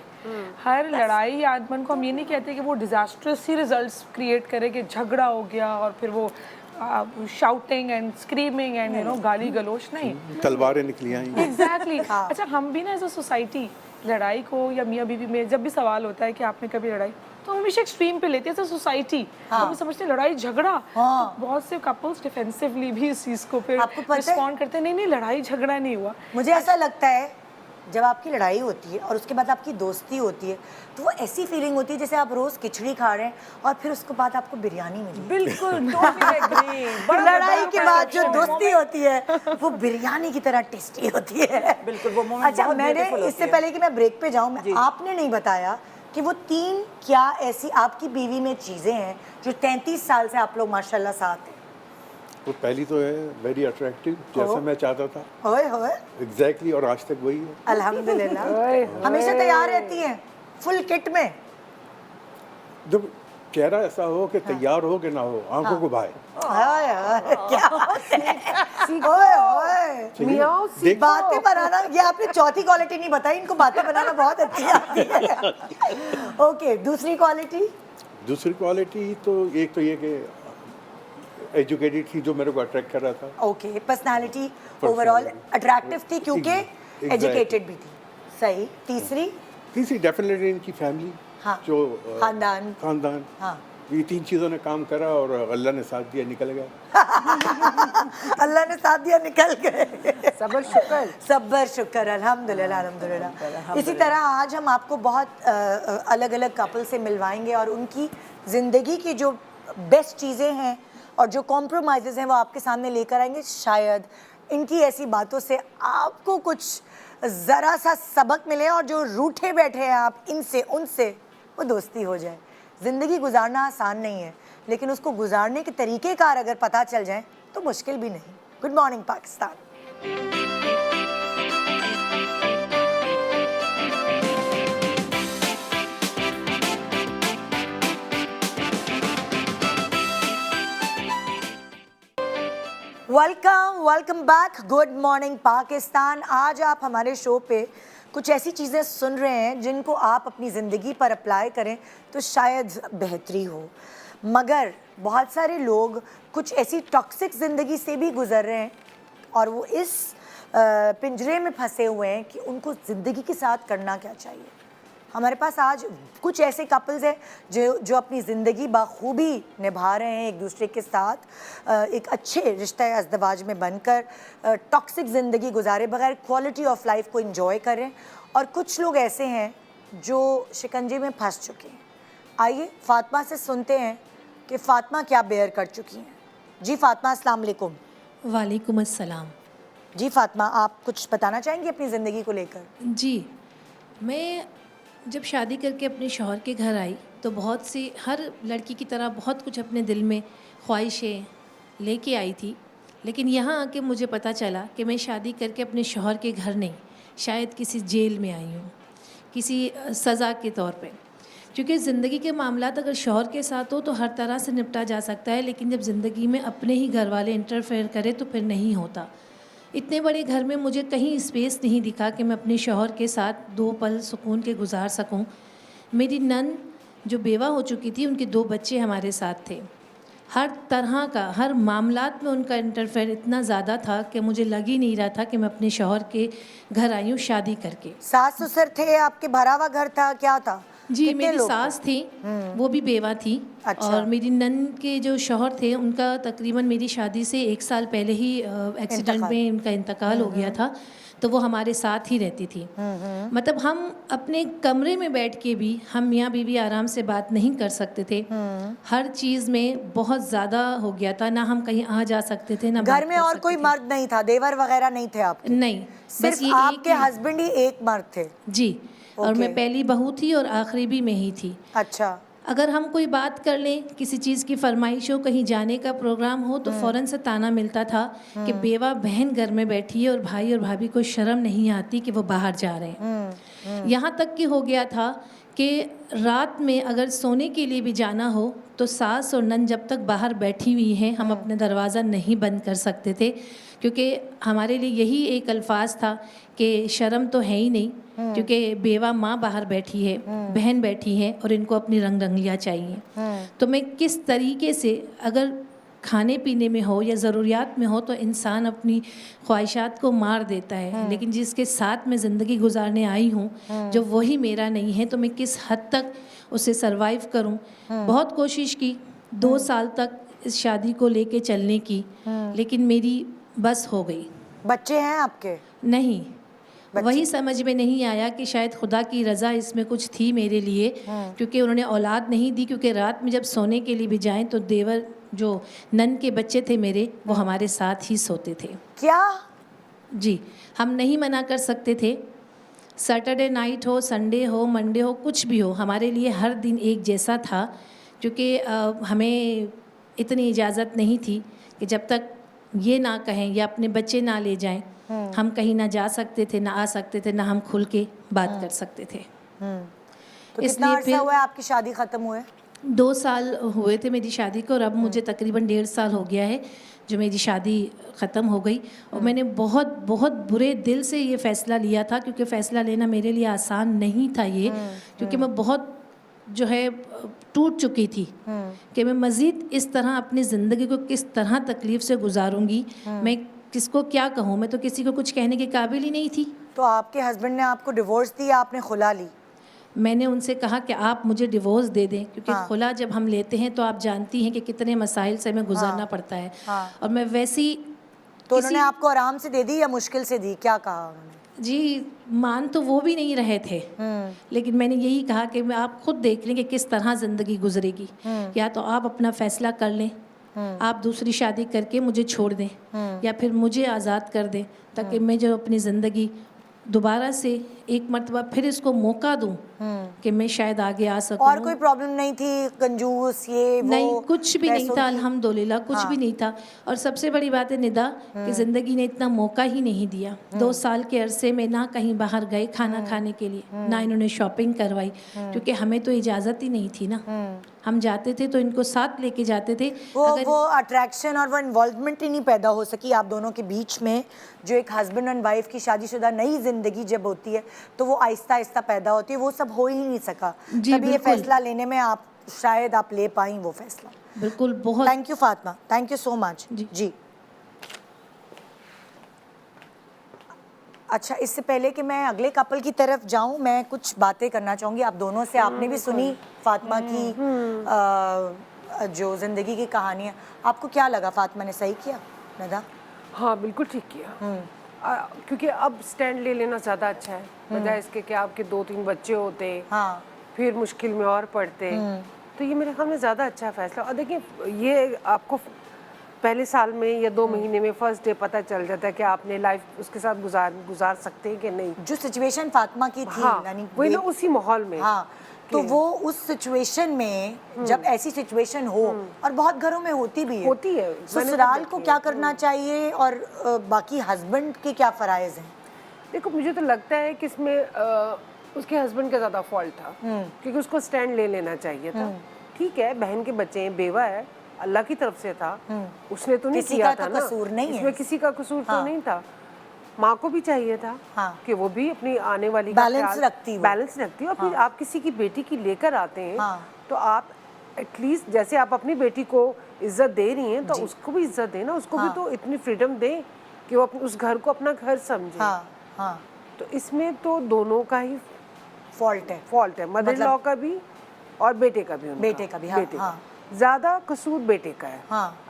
हर लड़ाई या आदमन को हम ये नहीं कहते कि वो डिजास्ट्रस ही रिजल्ट्स क्रिएट करे कि झगड़ा हो गया और फिर वो shouting and screaming and you know गाली गलोच, नहीं। तलवारें निकली आई। एग्जैक्टली अच्छा, हम भी ना एज अ सोसाइटी लड़ाई को या मियाँ बीवी में जब भी सवाल होता है कि आपने कभी लड़ाई, तो हम हमेशा एक्सट्रीम पे लेते हैं एज अ सोसाइटी। हम समझते हैं लड़ाई झगड़ा, तो बहुत से कपल्स डिफेंसिवली भी इस चीज को फिर आपको पता है? रिस्पॉन्ड करते हैं, नहीं नहीं लड़ाई झगड़ा नहीं हुआ। मुझे ऐसा लगता है जब आपकी लड़ाई होती है और उसके बाद आपकी दोस्ती होती है, तो वो ऐसी फीलिंग होती है जैसे आप रोज खिचड़ी खा रहे हैं और फिर उसके बाद आपको बिरयानी मिली। बिल्कुल totally agree। लड़ाई के बाद जो दोस्ती होती है वो बिरयानी की तरह टेस्टी होती है। बिल्कुल, वो moment अच्छा, बहुत मैंने beautiful होती इससे है। पहले कि मैं ब्रेक पे जाऊं, जी। आपने नहीं बताया कि वो 3 क्या ऐसी आपकी बीवी में चीजें हैं जो 33 साल से आप लोग माशाल्लाह साथ हैं? तो पहली तो है वेरी अट्रैक्टिव, जैसा मैं चाहता था होए होए, एग्जैक्टली, और आज तक वही है। अल्हम्दुलिल्लाह। हमेशा तैयार रहती हैं फुल किट में। जब चेहरा ऐसा हो कि तैयार हो कि ना हो, आंखों को भाए। हाय हाय, क्या बात है। ओए ओए, मियाओ देख- बातें बनाना, ये आपने चौथी क्वालिटी नहीं बताई, इनको बातें बनाना बहुत अच्छी आती है। ओके, दूसरी क्वालिटी? दूसरी क्वालिटी तो एक तो ये कि एजुकेटेड थी, जो मेरे को अट्रैक्ट कर रहा था। ओके, पर्सनालिटी ओवरऑल अट्रैक्टिव थी क्योंकि Exactly. एजुकेटेड भी थी। सही। तीसरी डेफिनेटली इनकी फैमिली, हाँ, जो खानदान। हाँ, ये 3 चीज़ों ने काम करा और अल्लाह ने साथ दिया, निकल गया। अल्लाह ने साथ दिया, निकल गए। सबर शुक्र। सब्र शुक्र, अल्हम्दुलिल्लाह अल्हम्दुलिल्लाह। इसी तरह आज हम आपको बहुत अलग अलग कपल से मिलवाएंगे और उनकी ज़िंदगी की जो बेस्ट चीज़ें हैं और जो कॉम्प्रोमाइज़ हैं वो आपके सामने लेकर आएंगे। शायद इनकी ऐसी बातों से आपको कुछ ज़रा सा सबक मिले और जो रूठे बैठे हैं आप इनसे उनसे, वो दोस्ती हो जाए। ज़िंदगी गुजारना आसान नहीं है, लेकिन उसको गुजारने के तरीक़ेकार अगर पता चल जाए तो मुश्किल भी नहीं। Good morning Pakistan. Welcome back. Good morning Pakistan. आज आप हमारे शो पे कुछ ऐसी चीज़ें सुन रहे हैं जिनको आप अपनी ज़िंदगी पर अप्लाई करें तो शायद बेहतरी हो, मगर बहुत सारे लोग कुछ ऐसी टॉक्सिक ज़िंदगी से भी गुज़र रहे हैं और वो इस पिंजरे में फंसे हुए हैं कि उनको ज़िंदगी के साथ करना क्या चाहिए। हमारे पास आज कुछ ऐसे कपल्स हैं जो अपनी ज़िंदगी बाखूबी निभा रहे हैं एक दूसरे के साथ, एक अच्छे रिश्ते अज़दवाज में बनकर टॉक्सिक ज़िंदगी गुजारे बगैर क्वालिटी ऑफ लाइफ को एंजॉय करें, और कुछ लोग ऐसे हैं जो शिकंजे में फंस चुके हैं। आइए फ़ातिमा से सुनते हैं कि फ़ातिमा क्या बेयर कर चुकी हैं। जी फ़ातिमा, अस्सलाम वालेकुम। वालेकुम अस्सलाम। जी फ़ातिमा, आप कुछ बताना चाहेंगी अपनी ज़िंदगी को लेकर? जी, मैं जब शादी करके अपने शौहर के घर आई तो बहुत सी, हर लड़की की तरह बहुत कुछ अपने दिल में ख्वाहिशें लेके आई थी, लेकिन यहाँ आके मुझे पता चला कि मैं शादी करके अपने शौहर के घर नहीं, शायद किसी जेल में आई हूँ, किसी सज़ा के तौर पे। क्योंकि ज़िंदगी के मामलात अगर शौहर के साथ हो तो हर तरह से निपटा जा सकता है, लेकिन जब ज़िंदगी में अपने ही घर वाले इंटरफेयर करें तो फिर नहीं होता। इतने बड़े घर में मुझे कहीं स्पेस नहीं दिखा कि मैं अपने शौहर के साथ 2 पल सुकून के गुजार सकूं। मेरी नन जो बेवा हो चुकी थी, उनके 2 बच्चे हमारे साथ थे। हर तरह का, हर मामलात में उनका इंटरफेयर इतना ज़्यादा था कि मुझे लग ही नहीं रहा था कि मैं अपने शौहर के घर आई हूँ शादी करके। सास ससुर थे आपके, भरा हुआ घर था, क्या था? जी, कितने मेरी लोग थे? सास थी, वो भी बेवा थी। अच्छा। और मेरी नन के जो शौहर थे, उनका तकरीबन मेरी शादी से 1 साल पहले ही एक्सीडेंट में उनका इंतकाल हो गया था, तो वो हमारे साथ ही रहती थी। मतलब हम अपने कमरे में बैठ के भी हम मियाँ बीवी आराम से बात नहीं कर सकते थे। हर चीज़ में बहुत ज़्यादा हो गया था, ना हम कहीं आ जा सकते थे, ना घर में और कोई मर्द नहीं था, देवर वगैरह नहीं थे आप? नहीं, सिर्फ ये एक आपके ही- हस्बैंड ही एक मर्द थे? जी, और मैं ओके। पहली बहू थी और आखिरी भी मैं ही थी। अच्छा। अगर हम कोई बात कर लें, किसी चीज़ की फरमाइश हो, कहीं जाने का प्रोग्राम हो, तो फ़ौरन से ताना मिलता था कि बेवा बहन घर में बैठी है और भाई और भाभी को शर्म नहीं आती कि वो बाहर जा रहे हैं। यहाँ तक कि हो गया था कि रात में अगर सोने के लिए भी जाना हो तो सास और नंद जब तक बाहर बैठी हुई हैं हम अपना दरवाज़ा नहीं बंद कर सकते थे, क्योंकि हमारे लिए यही एक अल्फाज था कि शर्म तो है ही नहीं, क्योंकि बेवा माँ बाहर बैठी है, बहन बैठी है और इनको अपनी रंग रंगलियाँ चाहिए। तो मैं किस तरीके से, अगर खाने पीने में हो या ज़रूरियात में हो तो इंसान अपनी ख्वाहिशात को मार देता है, लेकिन जिसके साथ मैं ज़िंदगी गुजारने आई हूँ जो वही मेरा नहीं है, तो मैं किस हद तक उसे सरवाइव करूँ। बहुत कोशिश की 2 साल तक इस शादी को लेके चलने की, लेकिन मेरी बस हो गई। बच्चे हैं आपके? नहीं, वही समझ में नहीं आया कि शायद खुदा की रज़ा इसमें कुछ थी मेरे लिए, क्योंकि उन्होंने औलाद नहीं दी, क्योंकि रात में जब सोने के लिए भी जाएं तो देवर जो नन के बच्चे थे मेरे वो हमारे साथ ही सोते थे। क्या? जी, हम नहीं मना कर सकते थे। सैटरडे नाइट हो, संडे हो, मंडे हो, कुछ भी हो, हमारे लिए हर दिन एक जैसा था, क्योंकि हमें इतनी इजाज़त नहीं थी कि जब तक ये ना कहें या अपने बच्चे ना ले जाएं, हम कहीं ना जा सकते थे, ना आ सकते थे, ना हम खुल के बात कर सकते थे। तो कितना अरसा हुआ है आपकी शादी खत्म हुए? 2 साल हुए थे मेरी शादी को और अब मुझे तकरीबन 1.5 साल हो गया है जो मेरी शादी ख़त्म हो गई। और मैंने बहुत बहुत बुरे दिल से ये फ़ैसला लिया था, क्योंकि फ़ैसला लेना मेरे लिए आसान नहीं था ये, क्योंकि मैं बहुत जो है टूट चुकी थी कि मैं मज़ीद इस तरह अपनी ज़िंदगी को किस तरह तकलीफ़ से गुजारूंगी, मैं किसको क्या कहूँ, मैं तो किसी को कुछ कहने के काबिल ही नहीं थी। तो आपके हस्बैंड ने आपको डिवोर्स दिया, आपने खुला ली? मैंने उनसे कहा कि आप मुझे डिवोर्स दे दें, क्योंकि खुला जब हम लेते हैं तो आप जानती हैं कि कितने मसाइल से हमें गुजरना पड़ता है। और मैं वैसी तो उन्होंने आपको आराम से दे दी या मुश्किल से दी, क्या कहा उन्होंने? जी, मान तो वो भी नहीं रहे थे, लेकिन मैंने यही कहा कि मैं आप खुद देख लें कि किस तरह ज़िंदगी गुजरेगी, या तो आप अपना फ़ैसला कर लें, आप दूसरी शादी करके मुझे छोड़ दें, या फिर मुझे आज़ाद कर दें, ताकि मैं जो अपनी ज़िंदगी दोबारा से एक मर्तबा फिर इसको मौका दूं कि मैं शायद आगे आ सकूं। और कोई प्रॉब्लम नहीं थी, कंजूस ये वो? नहीं, कुछ भी नहीं पैसों था, की? अल्हम्दुलिल्लाह कुछ भी नहीं था। और सबसे बड़ी बात है निदा कि ज़िंदगी ने इतना मौका ही नहीं दिया। 2 साल के अरसे में ना कहीं बाहर गए खाना खाने के लिए, ना इन्होंने शॉपिंग करवाई, क्योंकि हमें तो इजाज़त ही नहीं थी ना। हम जाते थे तो इनको साथ लेके जाते थे। वो अट्रैक्शन और वो इन्वॉल्वमेंट ही नहीं पैदा हो सकी आप दोनों के बीच में, जो एक हस्बैंड एंड वाइफ की शादीशुदा नई जिंदगी जब होती है तो वो आहिस्ता आहिस्ता पैदा होती है, वो सब हो ही नहीं सका। जी, तभी ये बिल्कुल। फैसला लेने में आप शायद आप ले पाई वो फैसला। बिल्कुल, बहुत thank you Fatima, thank you so much. जी। जी अच्छा, इससे पहले कि मैं अगले कपल की तरफ जाऊं, मैं कुछ बातें करना चाहूँगी आप दोनों से। आपने भी सुनी फातिमा की जो ज़िंदगी की कहानी है, आपको क्या लगा? फातिमा ने सही किया नदा? हाँ बिल्कुल ठीक किया। क्योंकि अब स्टैंड ले लेना ज़्यादा अच्छा है, बजाय इसके कि आपके 2-3 बच्चे होते, हाँ, फिर मुश्किल में और पड़ते। तो ये मेरे ख्याल में ज़्यादा अच्छा फैसला। और देखिए, ये आपको पहले साल में या 2 महीने में फर्स्ट डे पता चल जाता है कि आपने लाइफ उसके साथ गुजार सकते हैं कि नहीं। जो सिचुएशन फातिमा की थी, हाँ, यानी वही ना, उसी माहौल में। हाँ, तो वो उस सिचुएशन में जब ऐसी सिचुएशन हो, और बहुत घरों में होती भी है, होती है, ससुराल को क्या करना चाहिए और बाकी हस्बैंड के क्या फराइज हैं? देखो, मुझे तो लगता है कि इसमें उसके हस्बैंड का ज़्यादा फॉल्ट था, क्योंकि उसको स्टैंड ले लेना चाहिए था। ठीक है, बहन के बच्चे हैं, बेवा है, अल्लाह की तरफ से था, उसने तो नहीं किया था ना, कसूर नहीं है इसमें किसी का कसूर तो नहीं था। माँ को भी चाहिए था कि वो भी अपनी आने वाली बैलेंस रखती और फिर आप किसी की बेटी की लेकर आते हैं तो आप एटलीस्ट, जैसे आप अपनी बेटी को इज्जत दे रही हैं तो उसको भी इज्जत देना, उसको भी तो इतनी फ्रीडम दें कि वो उस घर को अपना घर समझे। तो इसमें तो दोनों का ही फॉल्ट है, मदर लॉ का भी और बेटे का भी। बेटे का भी, ज़्यादा कसूर बेटे का है।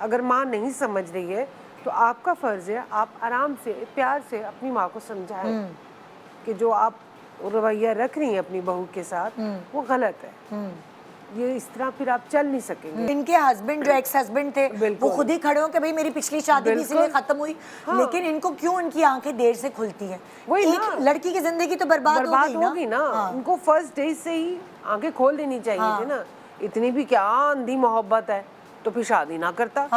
अगर माँ नहीं समझ रही है तो आपका फ़र्ज़ है आप आराम से प्यार से अपनी माँ को समझाएं कि जो आप रवैया रख रही हैं अपनी बहू के साथ वो गलत है। ये इस तरह फिर आप चल नहीं सकेंगे। इनके हस्बैंड जो एक्स हस्बैंड थे वो खुद ही खड़े हो कि भाई मेरी पिछली शादी भी इसलिए खत्म हुई, लेकिन इनको क्यों इनकी आंखें देर से खुलती हैं? वही एक ना। लड़की की जिंदगी तो बर्बाद होगी ना। उनको फर्स्ट डे से ही आंखें खोल देनी चाहिए थी ना। इतनी भी क्या अंधी मोहब्बत है, तो फिर शादी ना करता,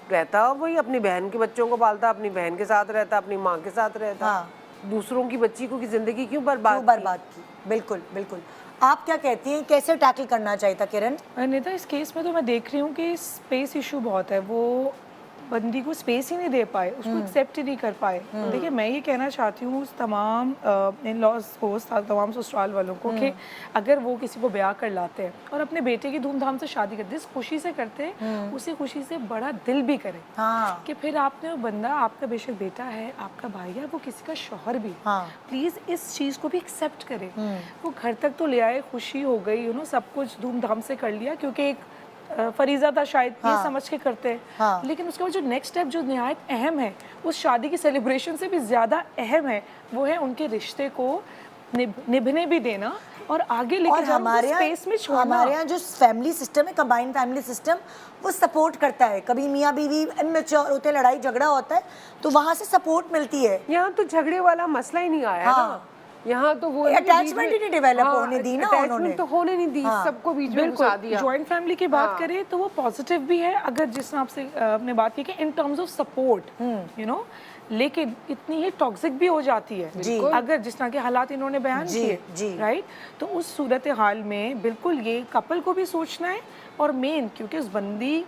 रहता वही अपनी बहन के बच्चों को पालता, अपनी बहन के साथ रहता, अपनी माँ के साथ रहता, दूसरों की बच्ची को की जिंदगी क्यों बर्बाद की? बिल्कुल बिल्कुल। आप क्या कहती हैं, कैसे टैकल करना चाहिए था किरण? नेता, इस केस में तो मैं देख रही हूँ कि स्पेस इशू बहुत है। वो बंदी को स्पेस ही नहीं दे पाए, उसको एक्सेप्ट ही नहीं कर पाए। देखिए, मैं ये कहना चाहती हूँ उस तमाम इन लॉज को, तमाम ससुराल वालों को कि अगर वो किसी को ब्याह कर लाते हैं और अपने बेटे की धूमधाम से शादी करते, जिस खुशी से करते हैं उसी खुशी से बड़ा दिल भी करे कि फिर आपने वो बंदा, आपका बेशक बेटा है, आपका भाई है, वो किसी का शौहर भी, प्लीज इस चीज को भी एक्सेप्ट करे। वो घर तक तो ले आए, खुशी हो गई, सब कुछ धूमधाम से कर लिया क्योंकि एक फरीजा था शायद, ये समझ के करते हैं। लेकिन उसके बाद जो नेक्स्ट स्टेप जो निहायत अहम है, उस शादी की सेलिब्रेशन से भी ज़्यादा अहम है, वो है उनके रिश्ते को निभने भी देना और आगे लेकर हमारे स्पेस में छोड़ना। हमारे यहाँ जो फैमिली सिस्टम है, कंबाइंड फैमिली सिस्टम, वो सपोर्ट करता है। कभी मियाँ बीवी इमेच्योर होते, लड़ाई झगड़ा होता है, तो वहाँ से सपोर्ट मिलती है। यहाँ तो झगड़े वाला मसला ही नहीं आया ना। यहाँ तो वो अटैचमेंट ही नहीं डेवलप होने दी ना उन्होंने। अटैचमेंट तो होने नहीं दी, सबको बीच में घुसा दिया। जॉइंट फैमिली की बात करें तो वो पॉजिटिव भी है, अगर जिस आपसे आपने बात की कि इन टर्म्स ऑफ सपोर्ट, लेकिन इतनी ही टॉक्सिक भी हो जाती है अगर जिस तरह के हालात इन्होंने बयान किए, राइट। तो उस सूरत हाल में बिल्कुल ये कपल को भी सोचना है, और मेन क्योंकि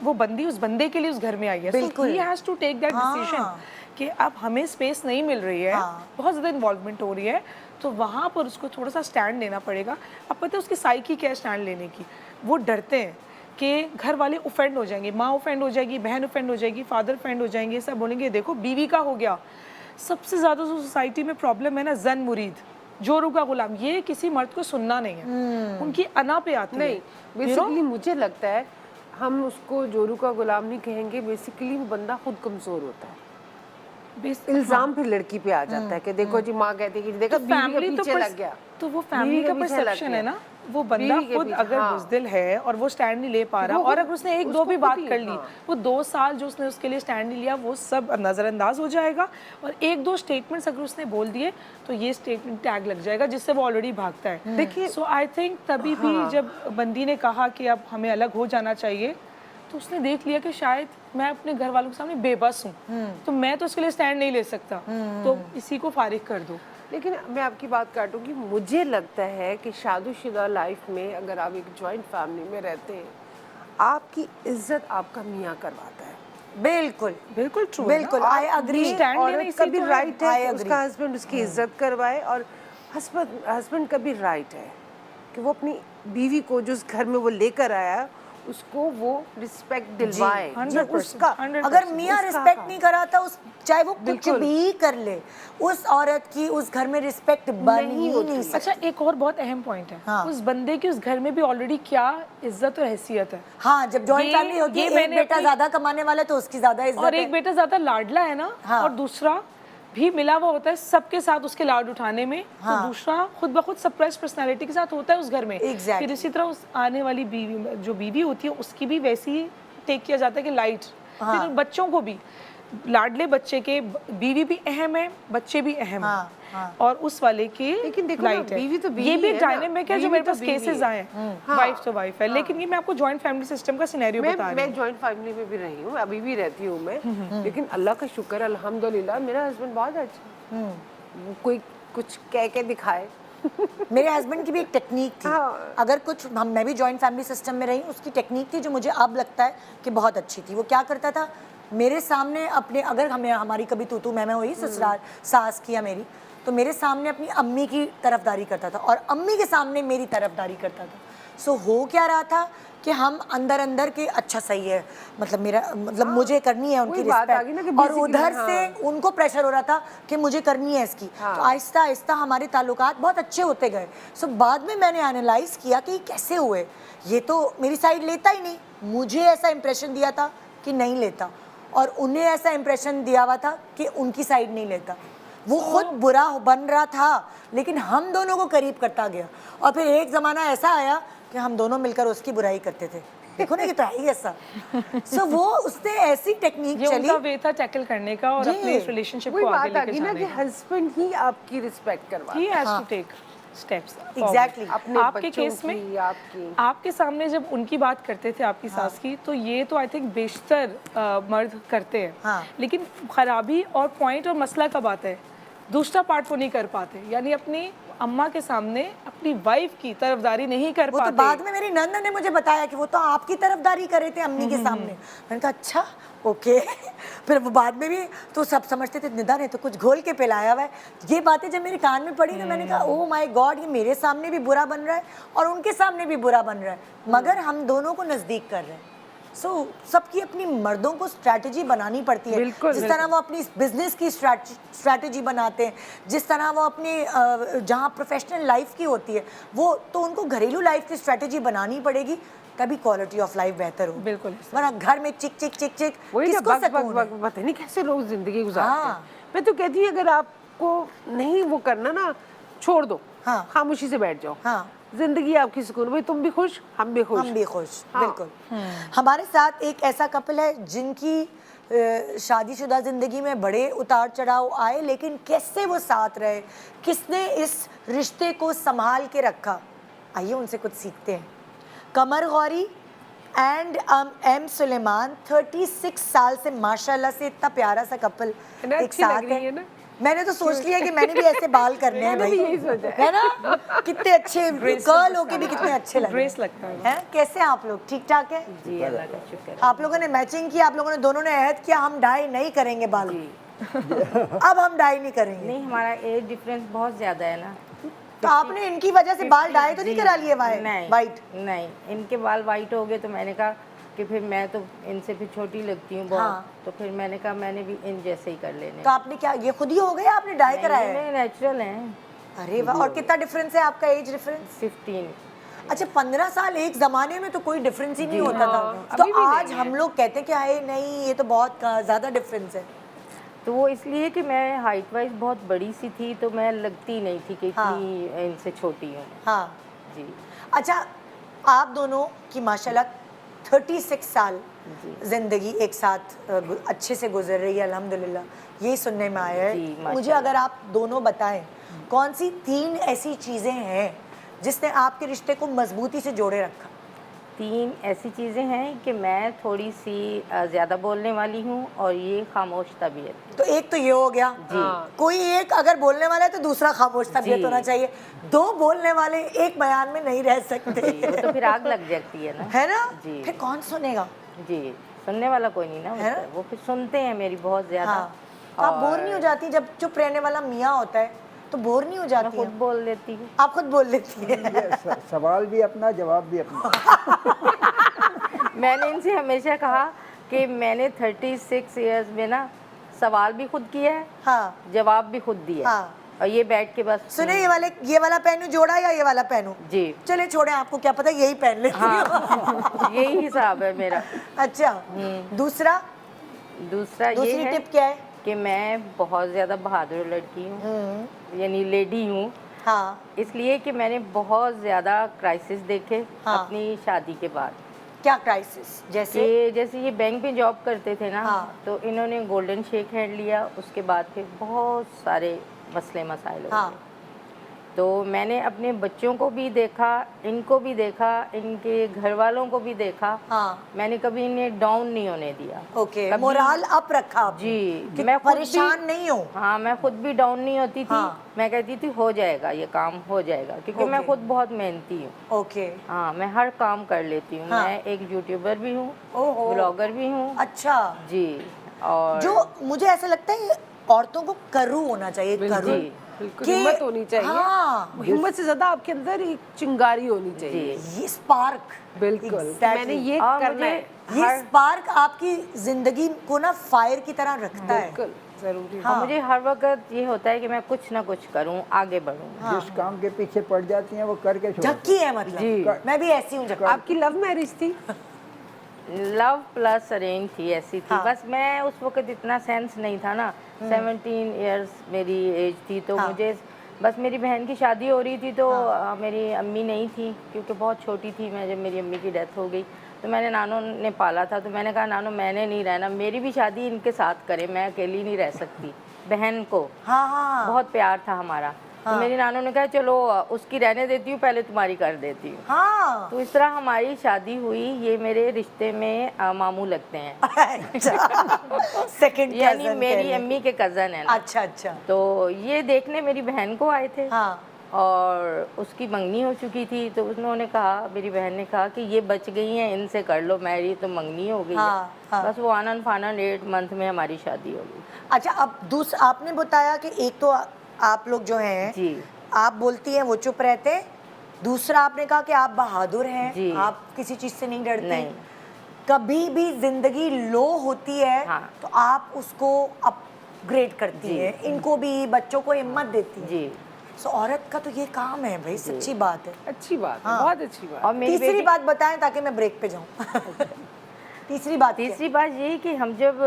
वो बंदी उस बंदे के लिए उस घर में आई है, so he has to take that decision कि अब हमें स्पेस नहीं मिल रही है, बहुत ज़्यादा इन्वॉल्वमेंट हो रही है, तो वहाँ पर उसको थोड़ा सा स्टैंड लेना पड़ेगा। अब पता है उसकी साइकी क्या है स्टैंड लेने की? वो डरते हैं कि घर वाले ऑफेंड हो जाएंगे, माँ ऑफेंड हो जाएगी, बहन ऑफेंड हो जाएगी, फादर ऑफेंड हो जाएंगे, सब बोलेंगे देखो बीवी का हो गया। सबसे ज़्यादा जो सोसाइटी में प्रॉब्लम है ना, जन मुरीद, जोरू का गुलाम, ये किसी मर्द को सुनना नहीं है, उनकी अना पे आती नहीं। बेसिकली मुझे लगता है हम उसको जोरू का गुलाम नहीं कहेंगे, बेसिकली वो बंदा खुद कमज़ोर होता है। इल्जाम फिर लड़की पे आ जाता है कि देखो जी, माँ कहती है कि देखो बीवी के पीछे लग गया, तो वो फैमिली का परसेप्शन है ना। वो बंदा खुद अगर बुज़दिल है और वो स्टैंड नहीं ले पा रहा, और अगर उसने एक दो भी बात कर ली, वो 2 साल जो उसने उसके लिए स्टैंड नहीं लिया, वो सब नज़रअंदाज हो जाएगा। और 1-2 स्टेटमेंट्स अगर उसने बोल दिए तो ये स्टेटमेंट टैग लग जाएगा, जिससे वो ऑलरेडी भागता है। देखिए, सो आई थिंक तभी भी जब बंदी ने कहा कि अब हमें अलग हो जाना चाहिए, तो उसने देख लिया कि शायद मैं अपने घर वालों के सामने बेबस हूँ, तो मैं तो उसके लिए स्टैंड नहीं ले सकता, तो इसी को फारिग कर दो। लेकिन मैं आपकी बात काटूंगी, मुझे लगता है कि शादीशुदा लाइफ में अगर आप एक जॉइंट फैमिली में रहते हैं, आपकी इज्जत आपका मियाँ करवाता है। बिल्कुल बिल्कुल ट्रू, बिल्कुल, आई एग्री। औरत का भी राइट है उसका हस्बैंड उसकी इज्जत करवाए, और हस्बैंड का भी राइट है कि वो अपनी बीवी को जो उस घर में वो लेकर आया उसको वो रिस्पेक्ट दिलवाए। उसका अगर मियाँ रिस्पेक्ट नहीं कराता, उस चाहे वो कुछ भी कर ले, उस औरत की उस घर में रिस्पेक्ट बन ही नहीं सकती। अच्छा, एक और बहुत अहम पॉइंट है, उस बंदे की उस घर में भी ऑलरेडी क्या इज्जत और हैसियत है। हाँ, जब जॉइंट फैमिली होती है, एक बेटा ज्यादा कमाने वाला है तो उसकी ज्यादा इज्जत है, और एक बेटा ज्यादा लाडला है ना, और दूसरा भी मिला हुआ होता है सबके साथ उसके लाड उठाने में, तो दूसरा खुद ब खुद सरप्राइज पर्सनालिटी के साथ होता है उस घर में। फिर इसी तरह उस आने वाली बीवी जो बीवी होती है उसकी भी वैसी ही टेक किया जाता है कि लाइट। फिर बच्चों को भी, लाडले बच्चे के बीवी भी अहम है, बच्चे भी अहम है, और उस वाले की लेकिन देखो लाइट है। बीवी तो बीवी ये भी है डायनेमिक है जो मेरे पास केसेस आए हैं, वाइफ तो वाइफ है। लेकिन ये मैं आपको जॉइंट फैमिली सिस्टम का सिनेरियो बता रही हूँ। मैं जॉइंट फैमिली में भी रही हूँ, अभी भी रहती हूँ मैं, लेकिन अल्लाह का शुक्र अल्हम्दुलिल्लाह मेरा हस्बैंड बहुत अच्छा, कोई कुछ कह के दिखाए। मेरे हस्बैंड की भी एक टेक्निक थी, अगर कुछ मैं भी जॉइंट फैमिली सिस्टम में रही, उसकी टेक्निक थी जो मुझे अब लगता है कि बहुत अच्छी थी। वो क्या करता था, मेरे सामने अपने, अगर हमारी कभी तू मैं हुई ससुराल सास की या मेरी, तो मेरे सामने अपनी अम्मी की तरफदारी करता था और अम्मी के सामने मेरी तरफदारी करता था। सो हो क्या रहा था कि हम अंदर के अच्छा सही है, मतलब मुझे करनी है उनकी रिस्पेक्ट, और उधर से उनको प्रेशर हो रहा था कि मुझे करनी है इसकी। तो आहिस्ता आहिस्ता हमारे ताल्लुकात बहुत अच्छे होते गए। सो बाद में मैंने एनालाइज किया कि कैसे हुए, ये तो मेरी साइड लेता ही नहीं, मुझे ऐसा इंप्रेशन दिया था कि नहीं लेता, और उन्हें ऐसा इंप्रेशन दिया हुआ था कि उनकी साइड नहीं लेता। वो खुद बुरा बन रहा था, लेकिन हम दोनों को करीब करता गया। और फिर एक ज़माना ऐसा आया कि हम दोनों मिलकर उसकी बुराई करते थे। देखो ना, ये तो है ही ऐसा। सो वो उसने ऐसी टेक्निक ये चली। उनका वे था टैकल करने का और जी। अपने इस रिलेशनशिप वही को आगे बात आ लेके गई ना जाने कि का। हस्बैंड ही आपकी रिस्पेक्ट करवा he has to take steps Exactly. अपने आपके बच्चों केस में की, आपकी आपके सामने जब उनकी बात करते थे आपकी सास की, तो ये तो आई थिंक बेशतर मर्द करते हैं। हाँ। लेकिन खराबी और पॉइंट और मसला कब आता है, दूसरा पार्ट वो नहीं कर पाते, यानी अपनी अम्मा के सामने अपनी वाइफ की तरफदारी नहीं कर वो पाते। तो बाद में मेरी नंद ने मुझे बताया कि वो तो आपकी तरफदारी कर रहे थे अम्मी के सामने। मैंने कहा अच्छा ओके। फिर वो बाद में भी तो सब समझते थे निदा ने तो कुछ घोल के पिलाया हुआ है। ये बातें जब मेरे कान में पड़ी तो मैंने कहा ओह माय गॉड, ये मेरे सामने भी बुरा बन रहा है और उनके सामने भी बुरा बन रहा है, मगर हम दोनों को नज़दीक कर रहे हैं। सबकी अपनी मर्दों को स्ट्रैटेजी बनानी पड़ती है। बिल्कुल, जिस तरह वो अपनी बिजनेस की स्ट्रैटेजी बनाते हैं, जिस तरह वो अपनी जहाँ प्रोफेशनल लाइफ की होती है वो, तो उनको घरेलू लाइफ की स्ट्रैटेजी बनानी पड़ेगी, तभी क्वालिटी ऑफ लाइफ बेहतर हो। बिल्कुल। वरना घर में चिक चिक चिक चिक वही ना, किसको बक बक सुकून है? बक पता नहीं कैसे लोग जिंदगी गुजारते हैं। हाँ। मैं तो कहती हूँ अगर आपको नहीं वो करना ना, छोड़ दो, हाँ। खामोशी से बैठ जाओ। हाँ। जिंदगी आपकी सुकून, भाई तुम भी खुश, हम भी खुश। हम भी खुश। हाँ। बिल्कुल। हमारे साथ एक ऐसा कपल है जिनकी शादीशुदा जिंदगी में बड़े उतार चढ़ाव आए, लेकिन कैसे वो साथ रहे, किसने इस रिश्ते को संभाल के रखा, आइए उनसे कुछ सीखते हैं। कमर गौरी एंड एम सुलेमान 36 साल से माशाल्लाह से इतना प्यारा सा कपल ना, एक अच्छी साथ लग रही है ना। मैंने तो सोच लिया कि मैंने भी ऐसे बाल करने हैं मैंने भाई, भी यही सोचा है ना? कितने अच्छे कर्ल होके भी कितने अच्छे लग रहे ग्रेस लगता है। हैं। कैसे हैं आप लोग, ठीक ठाक है? जी अल्लाह का शुक्र। आप लोगों ने मैचिंग की, आप लोगों ने दोनों ने अहद किया हम डाई नहीं करेंगे बाल। अब हम डाई नहीं करेंगे। नहीं, हमारा एज डिफरेंस बहुत ज़्यादा है ना। तो आपने इनकी वजह से बाल डाई तो नहीं करा लिए नहीं वाइट? नहीं, इनके बाल वाइट हो गए तो मैंने कहा कि फिर मैं तो इनसे फिर छोटी लगती हूँ बहुत। हाँ। तो फिर मैंने कहा मैंने भी इन जैसे ही कर लेने। तो आपने क्या ये खुद ही हो गया, आपने डाई कराया है? नहीं, नेचुरल हैं। अरे वाह। और कितना डिफरेंस है आपका एज डिफरेंस? 15। अच्छा 15 साल। एक जमाने में तो कोई डिफरेंस ही नहीं होता था। अभी भी तो आज नहीं हम लोग कहते हैं कि हाय नहीं ये तो बहुत ज़्यादा डिफरेंस है। तो वो इसलिए कि मैं हाइट वाइज बहुत बड़ी सी थी, तो मैं लगती नहीं थी कि हाँ। इतनी इनसे छोटी हूँ। हाँ जी। अच्छा, आप दोनों की माशाल्लाह 36 साल जिंदगी एक साथ अच्छे से गुजर रही है अल्हम्दुलिल्लाह, यही सुनने में आया जी, है। माशाल्लाह। मुझे अगर आप दोनों बताएं कौन सी 3 ऐसी चीज़ें हैं जिसने आपके रिश्ते को मजबूती से जोड़े रखा? 3 ऐसी चीज़ें हैं कि मैं थोड़ी सी ज़्यादा बोलने वाली हूँ और ये खामोश तबीयत। तो एक तो ये हो गया। कोई एक अगर बोलने वाला है तो दूसरा खामोश तबीयत जी। होना चाहिए। 2 बोलने वाले एक बयान में नहीं रह सकते। जी, वो तो फिर आग लग जाती है ना। है ना? जी। फिर कौन सुनेगा? जी, सुनने वाला कोई नहीं ना है होता है। वो फिर सुनते हैं मेरी बहुत ज़्यादा। हाँ। तो आप बोर नहीं हो जाती जब चुप रहने वाला मियाँ होता है, तो बोर नहीं हो मैं जाती खुद हैं? बोल लेती हूँ। आप खुद बोल लेती हैं। सवाल भी अपना, जवाब भी अपना। मैंने इनसे हमेशा कहा कि मैंने 36 इयर्स में ना सवाल भी खुद किया है, हाँ जवाब भी खुद दिया है। हाँ। और ये बैठ के बस सुने, ये वाला पहनूं जोड़ा या ये वाला पहनूं? जी। चले छोड़े, आपको क्या पता, यही पहन लेती हूँ। हाँ, यही हिसाब है मेरा। अच्छा, दूसरा दूसरी दूसरी है टिप क्या है? कि मैं बहुत ज़्यादा बहादुर लड़की हूँ, यानी लेडी हूँ। हाँ इसलिए कि मैंने बहुत ज़्यादा क्राइसिस देखे हाँ। अपनी शादी के बाद। क्या क्राइसिस? जैसे जैसे ये बैंक में जॉब करते थे ना, हाँ। तो इन्होंने गोल्डन शेक हैंड लिया, उसके बाद फिर बहुत सारे मसले मसाइल हो गए। हाँ। तो मैंने अपने बच्चों को भी देखा, इनको भी देखा, इनके घर वालों को भी देखा। हाँ। मैंने कभी इन्हें डाउन नहीं होने दिया। ओके, कभी- मोराल अप रखा आपने? जी, कि मैं खुद परेशान भी- नहीं हूँ। हाँ, मैं खुद भी डाउन नहीं होती थी। हाँ। मैं कहती थी हो जाएगा, ये काम हो जाएगा, क्योंकि मैं ओके। खुद बहुत मेहनती हूँ। ओके। हाँ, मैं हर काम कर लेती हूँ। हाँ। मैं एक यूट्यूबर भी हूँ, ओहो। ब्लॉगर भी हूँ। अच्छा, जी। और जो मुझे ऐसा लगता है औरतों को करू होना चाहिए, करू। जी, बिल्कुल, कि- हिम्मत होनी चाहिए। हाँ, वो हिम्मत से ज्यादा आपके अंदर एक चिंगारी होनी चाहिए। जी। ये स्पार्क, बिल्कुल। Exactly. मैंने ये और करना मुझे है। ये स्पार्क आपकी जिंदगी को ना फायर की तरह रखता है। बिल्कुल जरूरी है। हाँ। मुझे हर वक्त ये होता है कि मैं कुछ ना कुछ करूँ, आगे बढ़ूँ। जिस काम के पीछे पड़ जाती हैं वो करके छोड़ झक्की है मतलब। जी। मैं भी ऐसी हूँ झक्की। आपकी लव मैरिज थी? लव प्लस अरेंज थी, ऐसी थी। हाँ। बस मैं उस वक्त इतना सेंस नहीं था ना, 17 इयर्स मेरी एज थी, तो हाँ। मुझे बस मेरी बहन की शादी हो रही थी तो मेरी अम्मी नहीं थी, क्योंकि बहुत छोटी थी मैं जब मेरी अम्मी की डेथ हो गई। तो मैंने नानू ने पाला था, तो मैंने कहा नानू मैंने नहीं रहना, मेरी भी शादी इनके साथ करे, मैं अकेली नहीं रह सकती। बहन को बहुत प्यार था हमारा। तो मेरी नानू ने कहा चलो उसकी रहने देती हूँ, पहले तुम्हारी कर देती हूँ। तो इस तरह हमारी शादी हुई। ये मेरे रिश्ते में मामू लगते हैं। सेकंड यानी मेरी अम्मी के कज़न है ना। अच्छा अच्छा। तो ये देखने मेरी बहन को आए थे। और उसकी मंगनी हो चुकी थी, तो उन्होंने कहा, मेरी बहन ने कहा कि ये बच गई हैं, इनसे कर लो मैरी, तो मंगनी हो गई है। बस वो आनन फानन 8 मंथ में हमारी शादी हो गई। अच्छा, अब दूसरा आपने बताया कि एक तो आप लोग जो हैं जी, आप बोलती हैं वो चुप रहते, दूसरा आपने कहा कि आप बहादुर हैं जी, आप किसी चीज से नहीं डरती। नहीं। कभी भी जिंदगी लो होती है तो आप उसको अपग्रेड करती हैं, इनको भी, बच्चों को हिम्मत देती हैं। जी। सो औरत का तो ये काम है भाई, सच्ची बात है। अच्छी बात है, बहुत अच्छी बात। और मेरी तीसरी बात बताएं ताकि मैं ब्रेक पे जाऊं। तीसरी बात ये कि हम जब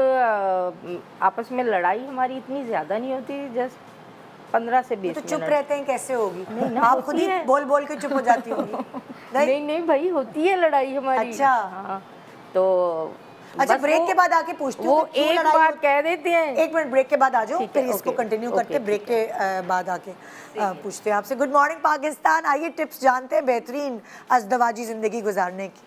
आपस में लड़ाई हमारी इतनी ज़्यादा नहीं होती, जस्ट 15 से 20 तो मिनट। चुप रहते हैं, कैसे होगी? नहीं, आप खुद ही बोल बोल के चुप हो जाती होंगी। नहीं भाई, होती है लड़ाई हमारी। अच्छा। हाँ, तो अच्छा, ब्रेक के बाद आके पूछती हूँ वो एक बात कह देते हैं। 1 मिनट ब्रेक के बाद आ जाओ, फिर इसको ओके, कंटिन्यू ओके, करके ब्रेक के बाद आके पूछते हैं आपसे। गुड मॉर्निंग पाकिस्तान, आइए टिप्स जानते हैं बेहतरीन अज़दवाजी जिंदगी गुजारने की।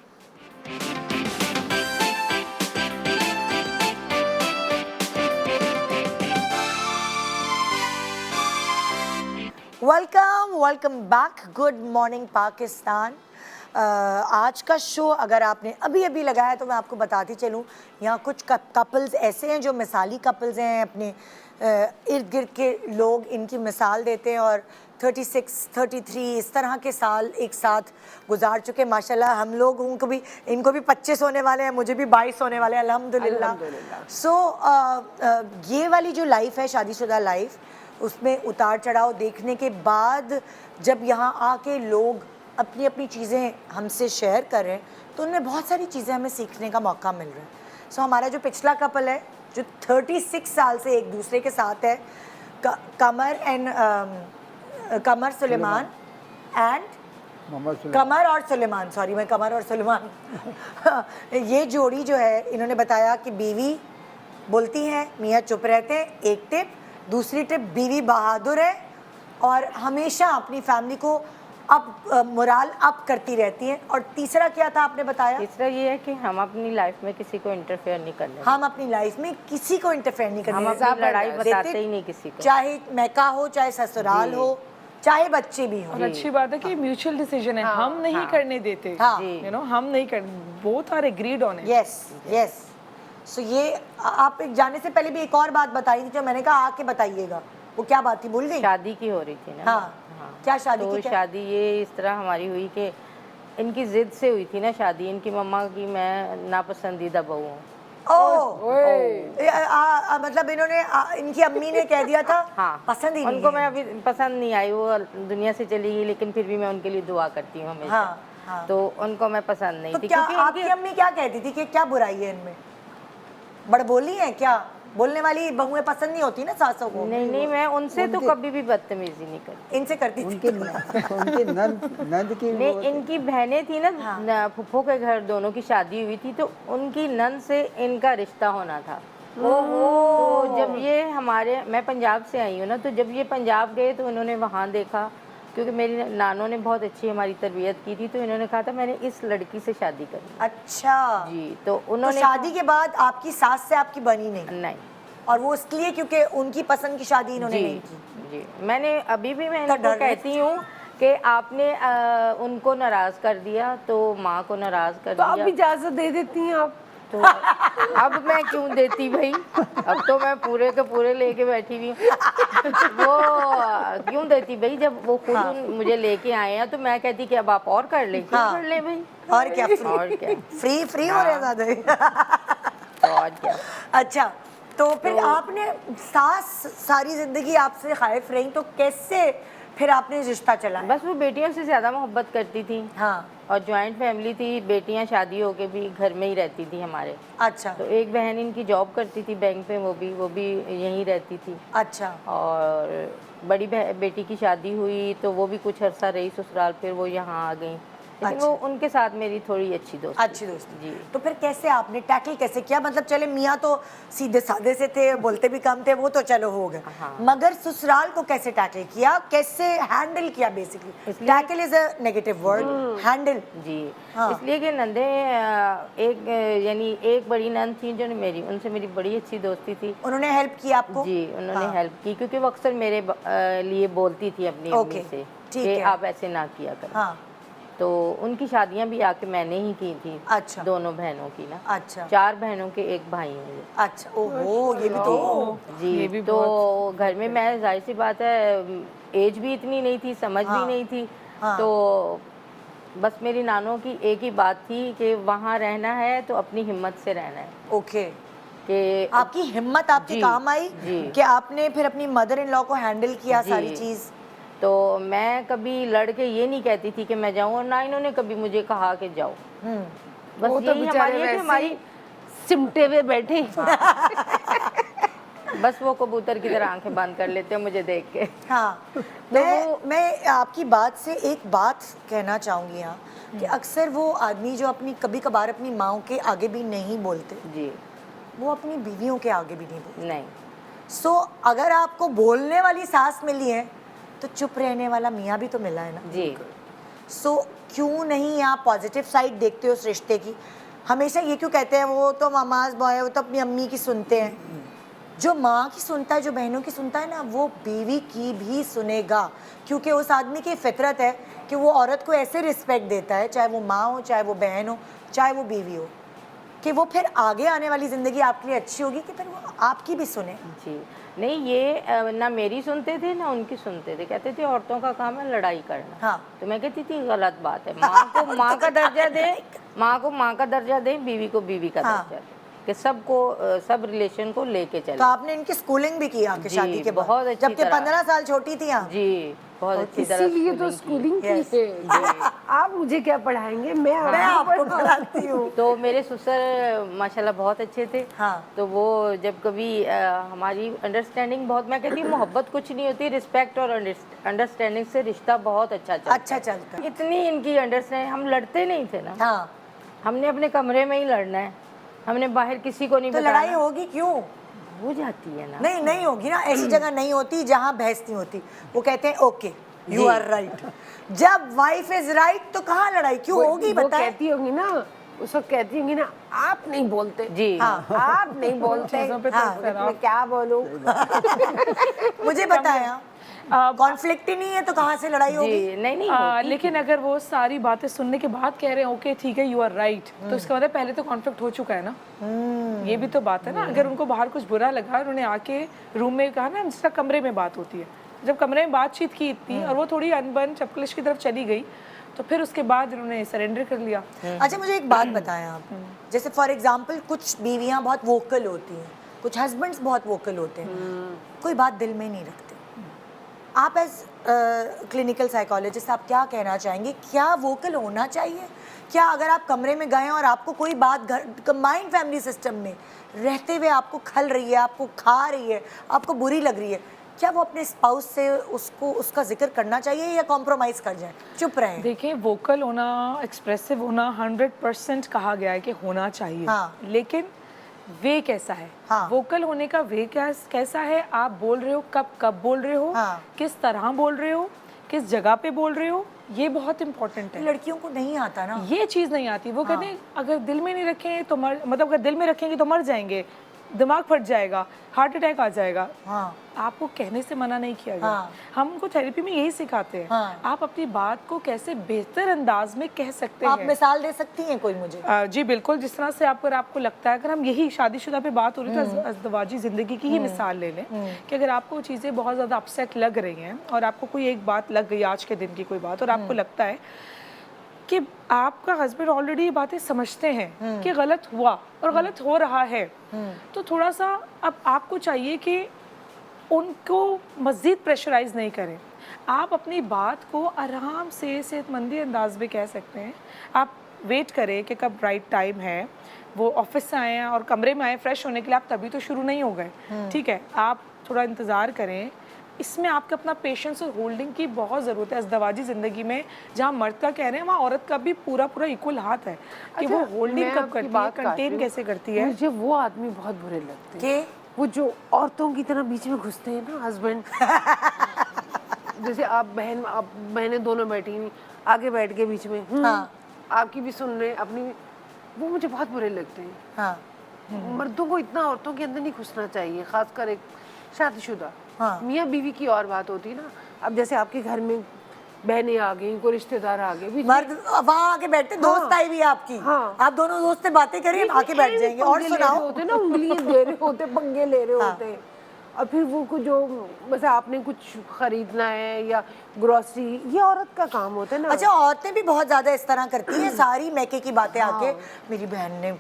Welcome back, good morning Pakistan. आज का शो अगर आपने अभी अभी लगाया तो मैं आपको बताती चलूँ, यहाँ कुछ कपल्स ऐसे हैं जो मिसाली कपल्स हैं, अपने इर्द गिर्द के लोग इनकी मिसाल देते हैं और 36, 33 इस तरह के साल एक साथ गुजार चुके माशाल्लाह। हम लोग इनको भी 25 होने वाले हैं, मुझे भी 22 होने वाले हैं अल्हम्दुलिल्लाह। सो ये वाली जो लाइफ है, शादीशुदा लाइफ, उसमें उतार चढ़ाव देखने के बाद जब यहाँ आके लोग अपनी अपनी चीज़ें हमसे शेयर कर रहे हैं तो उनमें बहुत सारी चीज़ें हमें सीखने का मौका मिल रहा है। सो हमारा जो पिछला कपल है जो 36 साल से एक दूसरे के साथ है, कमर सुलेमान एंड कमर और सुलेमान, सॉरी मैं कमर और सुलेमान ये जोड़ी जो है, इन्होंने बताया कि बीवी बोलती हैं मियाँ चुप रहते हैं, एक टिप। दूसरी टिप, बीवी बहादुर है और हमेशा अपनी फैमिली को मोराल अप करती रहती हैं। और तीसरा क्या था आपने बताया? तीसरा ये है कि हम अपनी लाइफ में किसी को इंटरफेयर नहीं करने, हम अपनी लाइफ में किसी को इंटरफेयर नहीं करने, हम अपनी लड़ाई बताते ही नहीं किसी को, चाहे मैका हो, चाहे ससुराल हो, चाहे बच्चे भी हो। और अच्छी बात है कि म्यूचुअल डिसीजन है, हम नहीं करने देते, यू नो, हम नहीं कर, both are agreed on it. Yes yes. So ये आप जाने से पहले भी एक और बात बताई थी जो मैंने कहा आके बताइएगा, वो क्या बात थी, भूल गई? शादी की हो रही थी ना। हाँ, क्या शादी तो की? क्या? शादी ये इस तरह हमारी हुई कि इनकी जिद से हुई थी ना शादी। इनकी मम्मा की मैं नापसंदीदा बहू हूँ। मतलब इन्होंने इनकी अम्मी ने कह दिया था पसंद ही नहीं उनको, मैं अभी पसंद नहीं आई, वो दुनिया से चली गई, लेकिन फिर भी मैं उनके लिए दुआ करती हूँ हमेशा। तो उनको मैं पसंद नहीं थी। क्या आपकी अम्मी क्या कहती थी कि क्या बुराई है इनमें? बड़बोली है क्या? बोलने वाली बहुएं पसंद नहीं होती ना सासों को। नहीं, मैं उनसे तो कभी भी बदतमीजी नहीं करती। इनसे करती थी। उनकी नंद की नहीं, इनकी बहनें थी ना, फुफ्फो के घर दोनों की शादी हुई थी, तो उनकी नंद से इनका रिश्ता होना था। तो जब ये मैं पंजाब से आई हूँ ना, तो जब ये पंजाब गए तो उन्होंने वहाँ देखा, क्योंकि मेरी नानों ने बहुत अच्छी हमारी तरबियत की थी, तो इन्होंने कहा था मैंने इस लड़की से शादी करनी। अच्छा जी। तो उन्होंने शादी के बाद आपकी सास से आपकी बनी नहीं? और वो इसलिए क्योंकि उनकी पसंद की शादी इन्होंने नहीं की। जी, मैंने अभी भी मैं इनको कहती हूँ कि आपने उनको नाराज कर दिया तो माँ को नाराज कर दिया। तो अब इजाजत दे देती हैं आप? तो अब मैं क्यों देती भाई, अब तो मैं पूरे के पूरे लेके बैठी हुई हूँ। वो क्यों देती भाई, जब वो खुद मुझे लेके आए हैं तो मैं कहती कि अब आप और कर ले, क्यों कर ले भाई, और क्या फ्री हो रहे ज़्यादा। और क्या। अच्छा, तो फिर आपने सास सारी जिंदगी आपसे खाइफ रही, तो कैसे फिर आपने रिश्ता चला? बस वो बेटियों से ज़्यादा मोहब्बत करती थी। हाँ। और जॉइंट फैमिली थी, बेटियां शादी होके भी घर में ही रहती थी हमारे। अच्छा। तो एक बहन इनकी जॉब करती थी बैंक पे, वो भी यहीं रहती थी। अच्छा। और बड़ी बेटी की शादी हुई तो वो भी कुछ अरसा रही ससुराल, फिर वो यहाँ आ गई। लेकिन वो उनके साथ मेरी थोड़ी अच्छी दोस्ती जी। तो फिर कैसे आपने टैकल कैसे किया? मतलब चले मियाँ तो सीधे साधे से थे, बोलते भी कम थे, वो तो चलो हो गए, मगर ससुराल को कैसे टैकल किया, कैसे हैंडल किया? Basically tackle is a negative word, handle. जी। इसलिए कि नंदे यानी एक बड़ी नंद थी जो मेरी, उनसे मेरी बड़ी अच्छी दोस्ती थी। उन्होंने हेल्प की आपको? जी, उन्होंने हेल्प की, क्योंकि वो अक्सर मेरे लिए बोलती थी अपनी अम्मी से कि आप ऐसे ना किया करो। तो उनकी शादियां भी आके मैंने ही की थी। अच्छा। दोनों बहनों की ना। अच्छा। 4 बहनों के एक भाई हैं। अच्छा। ओहो, ये भी तो जी, ये भी तो घर में मैं, जाहिर सी बात है, एज भी इतनी नहीं थी, समझ भी नहीं थी। तो बस मेरी नानों की एक ही बात थी कि वहाँ रहना है तो अपनी हिम्मत से रहना है। ओके। कि आपकी हिम्मत आपके काम आई कि आपने फिर अपनी मदर इन लॉ को हैंडल किया सारी चीज़। तो मैं कभी लड़ के ये नहीं कहती थी कि मैं जाऊँ, और ना इन्होंने कभी मुझे कहा कि जाओ। बस वो तो यही हमारी है कि हमारी सिमटे हुए बैठे। बस वो कबूतर की तरह आंखें बंद कर लेते हैं मुझे देख के। हाँ। मैं आपकी बात से एक बात कहना चाहूँगी यहाँ कि अक्सर वो आदमी जो अपनी कभी कभार अपनी माँ के आगे भी नहीं बोलते जी, वो अपनी बीवियों के आगे भी नहीं बोलते। नहीं। सो अगर आपको बोलने वाली सास मिली है तो चुप रहने वाला मियाँ भी तो मिला है ना जी। सो क्यों नहीं आप पॉजिटिव साइड देखते हो उस रिश्ते की? हमेशा ये क्यों कहते हैं वो तो मामाज बॉय है, वो तो अपनी अम्मी की सुनते हैं? जो माँ की सुनता है, जो बहनों की सुनता है ना, वो बीवी की भी सुनेगा, क्योंकि उस आदमी की फितरत है कि वो औरत को ऐसे रिस्पेक्ट देता है, चाहे वो माँ हो, चाहे वो बहन हो, चाहे वो बीवी हो, कि वो फिर आगे आने वाली ज़िंदगी आपके लिए अच्छी होगी कि फिर वो आपकी भी सुने। जी नहीं, ये ना मेरी सुनते थे ना उनकी सुनते थे। कहते थे औरतों का काम है लड़ाई करना। हाँ। तो मैं कहती थी गलत बात है, माँ को माँ का दर्जा दे, माँ को माँ का दर्जा दे, बीवी को बीवी का दर्जा दे, कि सबको सब रिलेशन को लेके चले। तो आपने इनकी स्कूलिंग भी की आपकी शादी के बाद? बहुत अच्छी जबकि 15 साल छोटी थी आप। जी, बहुत अच्छी तरह इसीलिए तो स्कूलिंग की है। आप मुझे क्या पढ़ाएंगे, मैं आपको पढ़ाती हूँ। तो मेरे ससुर माशाल्लाह बहुत अच्छे थे। हाँ। तो वो जब कभी हमारी अंडरस्टैंडिंग बहुत, मैं कहती हूँ मोहब्बत कुछ नहीं होती, रिस्पेक्ट और अंडरस्टैंडिंग से रिश्ता बहुत अच्छा चलता। इतनी इनकी अंडरस्टैंडिंग, हम लड़ते नहीं थे ना। हाँ। हमने अपने कमरे में ही लड़ना है, हमने बाहर किसी को नहीं तो बताना। लड़ाई होगी क्यों? हो जाती है ना। नहीं होगी ना, ऐसी जगह नहीं होती जहाँ बहस नहीं होती। वो कहते हैं ओके यू आर राइट। जब वाइफ इज राइट तो कहाँ लड़ाई क्यों होगी? वो बताएं। कहती होंगी ना, उसको कहती होंगी ना, आप नहीं बोलते। जी हाँ। आप नहीं बोलते। मैं क्या बोलूं? मुझे बताया कॉन्फ्लिक्ट ही नहीं है तो कहाँ से लड़ाई होगी? नहीं लेकिन अगर वो सारी बातें सुनने के बाद कह रहे हैं ओके ठीक है यू आर राइट, तो इसका मतलब पहले तो कॉन्फ्लिक्ट हो चुका है ना। ये भी तो बात है ना। अगर उनको बाहर कुछ बुरा लगा, उन्होंने आके रूम में कहा ना, जिसका कमरे में बात होती है, जब कमरे में बातचीत की इतनी और वो थोड़ी अनबन चपकलिश की तरफ चली गई, तो फिर उसके बाद उन्होंने सरेंडर कर लिया। अच्छा, मुझे एक बात बताएं आप, जैसे फॉर एग्जांपल कुछ बीवियां बहुत वोकल होती हैं, कुछ हस्बैंड्स बहुत वोकल होते हैं, कोई बात दिल में नहीं रखते। आप एज क्लिनिकल साइकोलॉजिस्ट आप क्या कहना चाहेंगे? क्या वोकल होना चाहिए? क्या अगर आप कमरे में गए और आपको कोई बात घर कंबाइंड फैमिली सिस्टम में रहते हुए आपको खल रही है, आपको खा रही है, आपको बुरी लग रही है, क्या वो अपने स्पाउस से उसका जिक्र करना चाहिए या कॉम्प्रोमाइज़ कर जाए, चुप रहें? देखिए, वोकल होना, एक्सप्रेसिव होना 100% कहा गया है कि होना चाहिए। हाँ। लेकिन वे कैसा है? हाँ। वोकल होने का वे कैसा है? आप बोल रहे हो, कब बोल रहे हो, हाँ। किस तरह बोल रहे हो, किस जगह पे बोल रहे हो, ये बहुत इंपॉर्टेंट है। लड़कियों को नहीं आता ना ये चीज़ नहीं आती। वो कहते हैं अगर दिल में नहीं रखें तो मतलब अगर दिल में रखेंगे तो मर जाएंगे, दिमाग फट जाएगा, हार्ट अटैक आ जाएगा। हाँ। आपको कहने से मना नहीं किया गया। हाँ। हम उनको थेरेपी में यही सिखाते हैं। हाँ। आप अपनी बात को कैसे बेहतर अंदाज में कह सकते आप हैं। मिसाल दे सकती हैं कोई मुझे? जी बिल्कुल, जिस तरह से आपको लगता है, अगर हम यही शादीशुदा पे बात हो रही है तो अज़दवाजी ज़िंदगी की ही मिसाल ले लें कि अगर आपको चीज़ें बहुत ज़्यादा अपसेट लग रही हैं और आपको कोई एक बात लग गई, आज के दिन की कोई बात, और आपको लगता है कि आपका हस्बैंड ऑलरेडी ये बातें समझते हैं कि गलत हुआ और गलत हो रहा है, तो थोड़ा सा अब आपको चाहिए कि उनको मज़ीद प्रेशराइज नहीं करें। आप अपनी बात को आराम से सेहतमंदी अंदाज में कह सकते हैं। आप वेट करें कि कब राइट टाइम है, वो ऑफिस से आए हैं और कमरे में आए फ्रेश होने के लिए, आप तभी तो शुरू नहीं हो गए, ठीक है, आप थोड़ा इंतज़ार करें। इसमें आपको अपना पेशेंस और होल्डिंग की बहुत ज़रूरत है अज़दवाजी ज़िंदगी में। जहाँ मर्द का कह रहे हैं वहाँ औरत का भी पूरा इक्वल हाथ है कि वो होल्डिंग कब करती है, कंटेन कैसे करती है। मुझे वो आदमी बहुत बुरे लगते हैं वो जो औरतों की तरह बीच में घुसते हैं ना, हस्बैंड। जैसे आप बहनें दोनों बैठी हुई, आगे बैठ के बीच में आपकी भी सुन रहे अपनी भी, वो मुझे बहुत बुरे लगते हैं। मर्दों को इतना औरतों के अंदर नहीं घुसना चाहिए, खासकर एक शादीशुदा। मियाँ बीवी की और बात होती है ना। अब जैसे आपके घर में बहनें आ गई, कोई रिश्तेदार आ गए, मर्द वहाँ आके बैठते, दोस्त आई भी आपकी, आप दोनों दोस्त से बातें करिए, आके बैठ जाएंगे और सुनाओ। होते ना, उंगलियां दे रहे होते, पंगे ले रहे होते, और फिर वो कुछ जो बस आपने कुछ खरीदना है या ग्रोसरी, ये औरत का काम होता है ना। अच्छा, औरतें भी बहुत ज्यादा इस तरह करती हैं, सारी मैके की बातें आके, मेरी बहन ने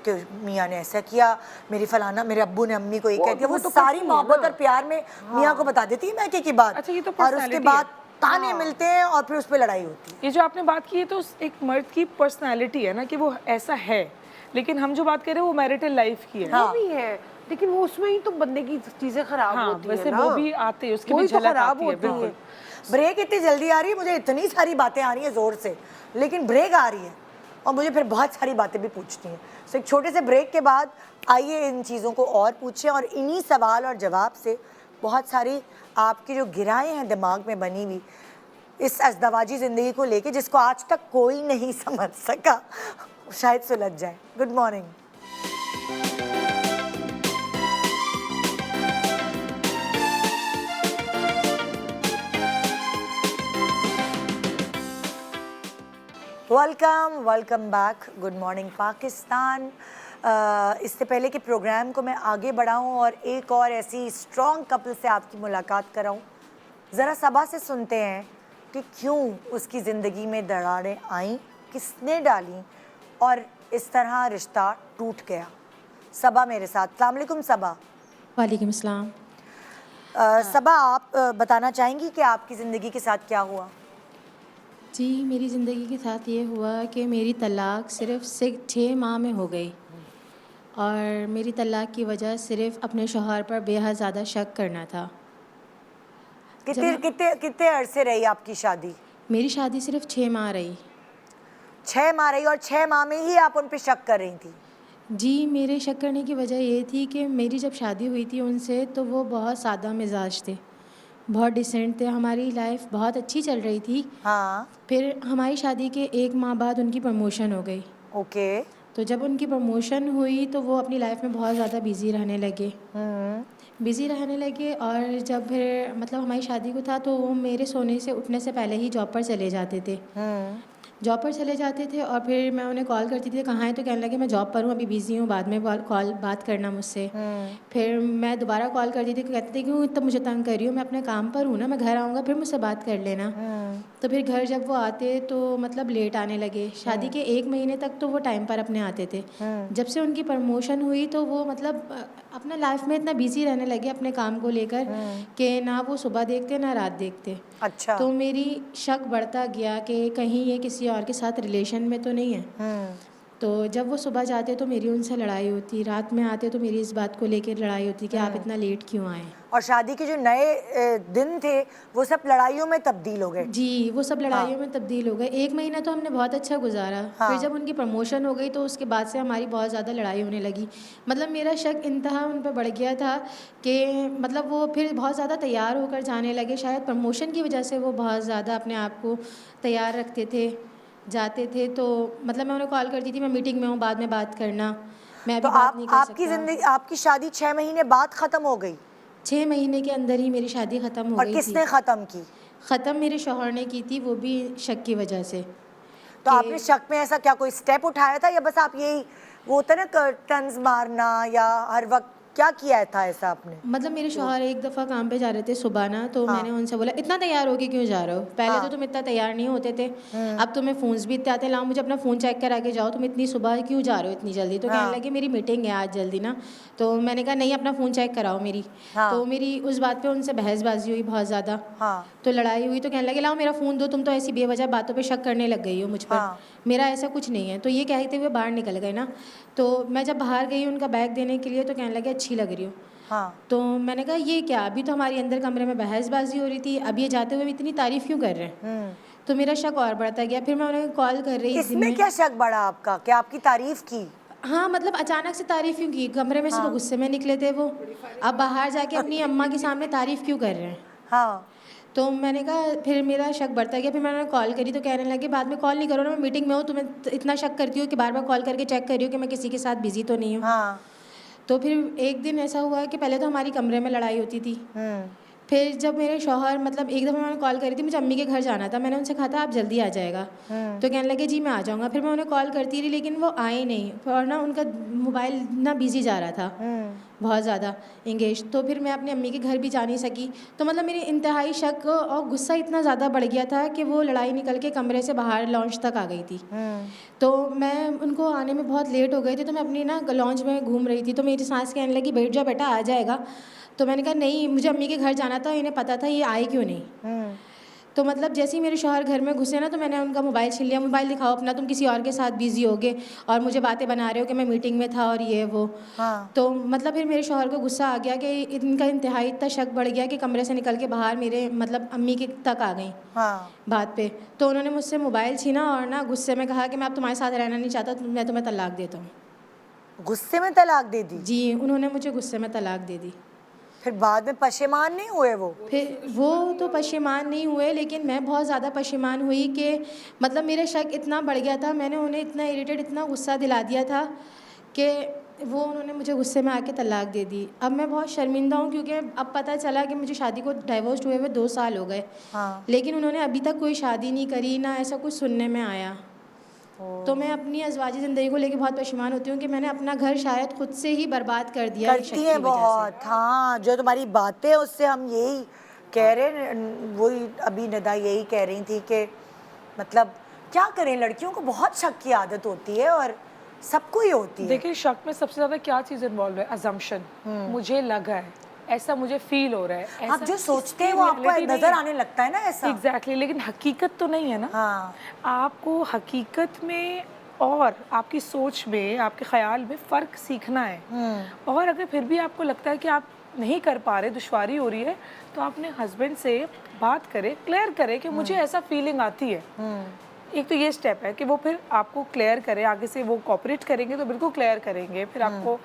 मियाँ ने ऐसा किया, मेरी फलाना, मेरे अब्बू ने अम्मी को ये कह दिया, वो तो सारी मोहब्बत और प्यार में मियाँ को बता देती है मैके की बात। अच्छा, ये तो और उसके बाद ताने मिलते हैं और फिर उस पर लड़ाई होती है। ये जो आपने बात की है तो एक मर्द की पर्सनैलिटी है ना कि वो ऐसा है, लेकिन हम जो बात कर रहे हैं वो मैरिटल लाइफ की है। वो भी है, लेकिन वो उसमें ही तो बंदे की चीजें खराब होती वैसे है ना। वो भी आते हैं, उसकी भी तो झलक खराब आती है। होती है। ब्रेक इतनी जल्दी आ रही है, मुझे इतनी सारी बातें आ रही है जोर से, लेकिन ब्रेक आ रही है और मुझे फिर बहुत सारी बातें भी पूछनी है। तो एक छोटे से ब्रेक के बाद आइए इन चीज़ों को और पूछें, और इन्हीं सवाल और जवाब से बहुत सारी आपकी जो गिराएं हैं दिमाग में बनी हुई इस अज़दवाजी ज़िंदगी को लेके, जिसको आज तक कोई नहीं समझ सका, शायद सुलझ जाए। Good morning. Welcome back. Good morning Pakistan. इससे पहले कि प्रोग्राम को मैं आगे बढ़ाऊं और एक और ऐसी स्ट्रॉन्ग कपल से आपकी मुलाकात कराऊं, ज़रा सबा से सुनते हैं कि क्यों उसकी ज़िंदगी में दरारें आईं, किसने डाली और इस तरह रिश्ता टूट गया। सबा मेरे साथ। अस्सलाम वालेकुम सबा। वालेकुम अस्सलाम। सबा, आप बताना चाहेंगी कि आपकी ज़िंदगी के साथ क्या हुआ? जी, मेरी ज़िंदगी के साथ ये हुआ कि मेरी तलाक़ सिर्फ़ 6 माह में हो गई, और मेरी तलाक़ की वजह सिर्फ़ अपने शौहर पर बेहद ज़्यादा शक करना था। कितने अरसे रही आपकी शादी? मेरी शादी सिर्फ़ 6 माह रही। 6 माह रही, और 6 माह में ही आप उन पे शक कर रही थी? जी, मेरे शक करने की वजह ये थी कि मेरी जब शादी हुई थी उनसे, तो वो बहुत सादा मिजाज थे, बहुत डिसेंट थे, हमारी लाइफ बहुत अच्छी चल रही थी। हाँ। फिर हमारी शादी के 1 माह बाद उनकी प्रमोशन हो गई। ओके। तो जब उनकी प्रमोशन हुई तो वो अपनी लाइफ में बहुत ज़्यादा बिज़ी रहने लगे। और जब फिर मतलब हमारी शादी को था तो वो मेरे सोने से उठने से पहले ही जॉब पर चले जाते थे। और फिर मैं उन्हें कॉल करती थी, कहाँ है, तो कहने लगे मैं जॉब पर हूँ, अभी बिज़ी हूँ, बाद में बात करना मुझसे। फिर मैं दोबारा कॉल करती थी, कहते थे क्यों इतना मुझे तंग कर रही हो, मैं अपने काम पर हूँ ना, मैं घर आऊँगा फिर मुझसे बात कर लेना। तो फिर घर जब वो आते तो मतलब लेट आने लगे। शादी के 1 महीने तक तो वो टाइम पर अपने आते थे। जब से उनकी प्रमोशन हुई तो वो मतलब अपना लाइफ में इतना बिज़ी रहने लगे अपने काम को लेकर कि ना वो सुबह देखते ना रात देखते। अच्छा। तो मेरी शक बढ़ता गया कि कहीं ये किसी और के साथ रिलेशन में तो नहीं है। तो जब वो सुबह जाते तो मेरी उनसे लड़ाई होती, रात में आते तो मेरी इस बात को लेकर लड़ाई होती कि आप इतना लेट क्यों आए। और शादी के जो नए दिन थे वो सब लड़ाइयों में तब्दील हो गए? जी, वो सब लड़ाइयों में तब्दील हो गए। 1 महीना तो हमने बहुत अच्छा गुजारा। फिर जब उनकी प्रमोशन हो गई तो उसके बाद से हमारी बहुत ज़्यादा लड़ाई होने लगी। मतलब मेरा शक इंतहा उन पर बढ़ गया था कि मतलब वो फिर बहुत ज़्यादा तैयार होकर जाने लगे। शायद प्रमोशन की वजह से वो बहुत ज़्यादा अपने आप को तैयार रखते थे, जाते थे। तो मतलब मैं उन्हें कॉल करती थी, मैं मीटिंग में हूँ, बाद में बात करना, मैं अभी बात नहीं कर सकता। आपकी ज़िंदगी, आपकी शादी 6 महीने बाद ख़त्म हो गई? 6 महीने के अंदर ही मेरी शादी ख़त्म हो गई थी। और किसने ख़त्म की? ख़त्म मेरे शौहर ने की थी, वो भी शक की वजह से। तो आपने शक में ऐसा क्या कोई स्टेप उठाया था, या बस आप यही वो होता है ना तंज मारना या हर वक्त क्या किया था ऐसा आपने? मतलब मेरे शौहर एक दफ़ा काम पे जा रहे थे सुबह ना, तो मैंने उनसे बोला इतना तैयार होके क्यों जा रहे हो? पहले तो तुम इतना तैयार नहीं होते थे, अब तुम्हें फ़ोन्स भी इतने आते, लाओ मुझे अपना फ़ोन चेक करा के जाओ, तुम इतनी सुबह क्यों जा रहे हो इतनी जल्दी? तो कहने लगे मेरी मीटिंग है आज जल्दी ना, तो मैंने कहा नहीं अपना फ़ोन चेक कराओ मेरी। तो मेरी उस बात पर उनसे बहसबाजी हुई बहुत ज़्यादा, तो लड़ाई हुई। तो कहने लगे लाओ मेरा फ़ोन दो, तुम तो ऐसी बेवजह बातों पर शक करने लग गई हो मुझ पर, मेरा ऐसा कुछ नहीं है। तो ये कहते हुए बाहर निकल गए ना, तो मैं जब बाहर गई उनका बैग देने के लिए तो कहने लगे अच्छी लग रही हो। तो मैंने कहा ये क्या, अभी तो हमारी अंदर कमरे में बहसबाजी हो रही थी, अब ये जाते हुए भी इतनी तारीफ़ क्यों कर रहे हैं? तो मेरा शक और बढ़ता गया। फिर मैं उन्हें कॉल कर रही, इसमें क्या शक बढ़ा आपका, क्या आपकी तारीफ़ की? हाँ मतलब अचानक से तारीफ़ क्यों की? कमरे में से तो गुस्से में निकले थे वो, अब बाहर जाके अपनी अम्मा के सामने तारीफ़ क्यों कर रहे हैं? हाँ, तो मैंने कहा, फिर मेरा शक बढ़ता गया। फिर मैंने कॉल करी तो कहने लगे बाद में कॉल नहीं करो ना, मैं मीटिंग में हूँ, तुम्हें इतना शक करती हूँ कि बार बार कॉल करके चेक कर रही हूँ कि मैं किसी के साथ बिजी तो नहीं हूँ। तो फिर एक दिन ऐसा हुआ कि पहले तो हमारी कमरे में लड़ाई होती थी, फिर जब मेरे शौहर, मतलब एक दफ़ा मैंने कॉल करी थी, मुझे अम्मी के घर जाना था, मैंने उनसे कहा था आप जल्दी आ जाएगा, तो कहने लगे जी मैं आ जाऊँगा। फिर मैं उन्हें कॉल करती रही लेकिन वो आए नहीं, और ना उनका मोबाइल ना बिजी जा रहा था बहुत ज़्यादा इंगेज। तो फिर मैं अपनी अम्मी के घर भी जा नहीं सकी। तो मतलब मेरी इंतहाई शक और गुस्सा इतना ज़्यादा बढ़ गया था कि वो लड़ाई निकल के कमरे से बाहर लॉन्च तक आ गई थी। तो मैं उनको आने में बहुत लेट हो गई थी, तो मैं अपनी ना लॉन्च में घूम रही थी, तो मेरी सास कहने लगी बैठ जा बेटा आ जाएगा। तो मैंने कहा नहीं मुझे अम्मी के घर जाना था, इन्हें पता था ये आए क्यों नहीं। तो मतलब जैसे ही मेरे शौहर घर में घुसे ना, तो मैंने उनका मोबाइल छीन लिया, मोबाइल दिखाओ अपना, तुम किसी और के साथ बिजी होगे और मुझे बातें बना रहे हो कि मैं मीटिंग में था और ये वो। तो मतलब फिर मेरे शौहर को गुस्सा आ गया कि इनका इंतहाई इतना शक बढ़ गया कि कमरे से निकल के बाहर मेरे मतलब अम्मी के तक आ गई बात पे। तो उन्होंने मुझसे मोबाइल छीना और ना गुस्से में कहा कि मैं अब तुम्हारे साथ रहना नहीं चाहता, मैं तुम्हें तलाक देता हूँ। गुस्से में तलाक दे दी? जी, उन्होंने मुझे गुस्से में तलाक दे दी। फिर बाद में पशेमान नहीं हुए वो? फिर वो तो पशेमान नहीं हुए, लेकिन मैं बहुत ज़्यादा पशेमान हुई कि मतलब मेरा शक इतना बढ़ गया था, मैंने उन्हें इतना इरिटेट, इतना गुस्सा दिला दिया था कि वो उन्होंने मुझे गुस्से में आके तलाक दे दी। अब मैं बहुत शर्मिंदा हूँ क्योंकि अब पता चला कि मुझे शादी को डाइवोर्स हुए हुए 2 साल हो गए, लेकिन उन्होंने अभी तक कोई शादी नहीं करी, ना ऐसा कुछ सुनने में आया। तो मैं अपनी अज़वाजी ज़िंदगी को लेके बहुत परेशान होती हूँ कि मैंने अपना घर शायद खुद से ही बर्बाद कर दिया। करती हैं बहुत। हाँ, जो तुम्हारी बातें उससे हम यही कह रहे, वही अभी निदा यही कह रही थी कि मतलब क्या करें, लड़कियों को बहुत शक की आदत होती है और सबको ही होती है। देखिए शक में सबसे ज़्यादा क्या चीज़ इन्वॉल्व है? अजम्पशन। मुझे लगा है, ऐसा मुझे फील हो रहा है, आप जो सोचते हैं वो आपको नजर आने लगता है ना ऐसा। एग्जैक्टली, लेकिन हकीकत तो नहीं है ना। आपको हकीकत में और आपकी सोच में, आपके ख्याल में फ़र्क सीखना है। और अगर फिर भी आपको लगता है कि आप नहीं कर पा रहे, दुश्वारी हो रही है, तो अपने हस्बैंड से बात करें, क्लियर करें कि मुझे ऐसा फीलिंग आती है। एक तो ये स्टेप है कि वो फिर आपको क्लियर करें, आगे से वो कोऑपरेट करेंगे तो बिल्कुल क्लियर करेंगे, फिर आपको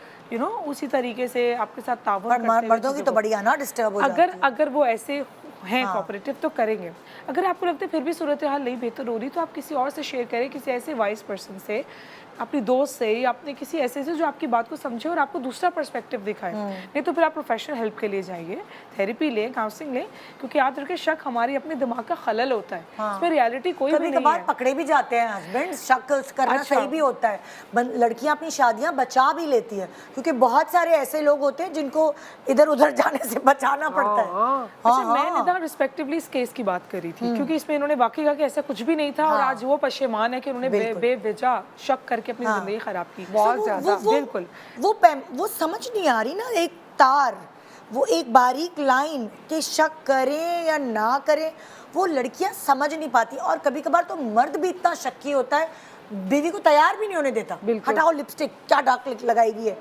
उसी तरीके से आपके साथ ताउन करते हुए मर्दों की तो बढ़िया ना डिस्टर्ब हो जाती है। अगर वो ऐसे हैं कोऑपरेटिव तो करेंगे। अगर आपको लगता है फिर भी सूरत हाल नहीं बेहतर हो रही, तो आप किसी और से शेयर करें, किसी ऐसे वाइस पर्सन से, अपनी दोस्त से या अपने किसी ऐसे से जो आपकी बात को समझे और आपको दूसरा पर्सपेक्टिव दिखाए। नहीं तो फिर आप प्रोफेशनल हेल्प के लिए जाइए, थेरेपी लें, काउंसलिंग लें, क्योंकि याद रखें शक हमारी अपने दिमाग का खलल होता है। इसमें रियलिटी कोई भी नहीं है। पकड़े भी जाते हैं हस्बैंड, शक करना सही भी होता है। लड़कियां अपनी शादियां बचा भी लेती हैं क्योंकि बहुत सारे ऐसे लोग होते हैं जिनको इधर उधर जाने से बचाना पड़ता है। अच्छा, मैंने रिस्पेक्टिवली इस केस की बात करी थी क्योंकि इसमें इन्होंने वाकई कहा कि ऐसा कुछ भी नहीं था और आज वो पशेमान है कि उन्होंने बेवजह शक करके अपनी जिंदगी खराब की। बहुत ज्यादा। बिल्कुल वो समझ नहीं आ रही ना, एक तार, वो एक बारीक लाइन कि शक करें या ना करें, वो लड़कियां समझ नहीं पाती। और कभी कभार तो मर्द भी इतना शक्की होता है, बीवी को तैयार भी नहीं होने देता। हटाओ लिपस्टिक, क्या डार्क लगाई हुई है,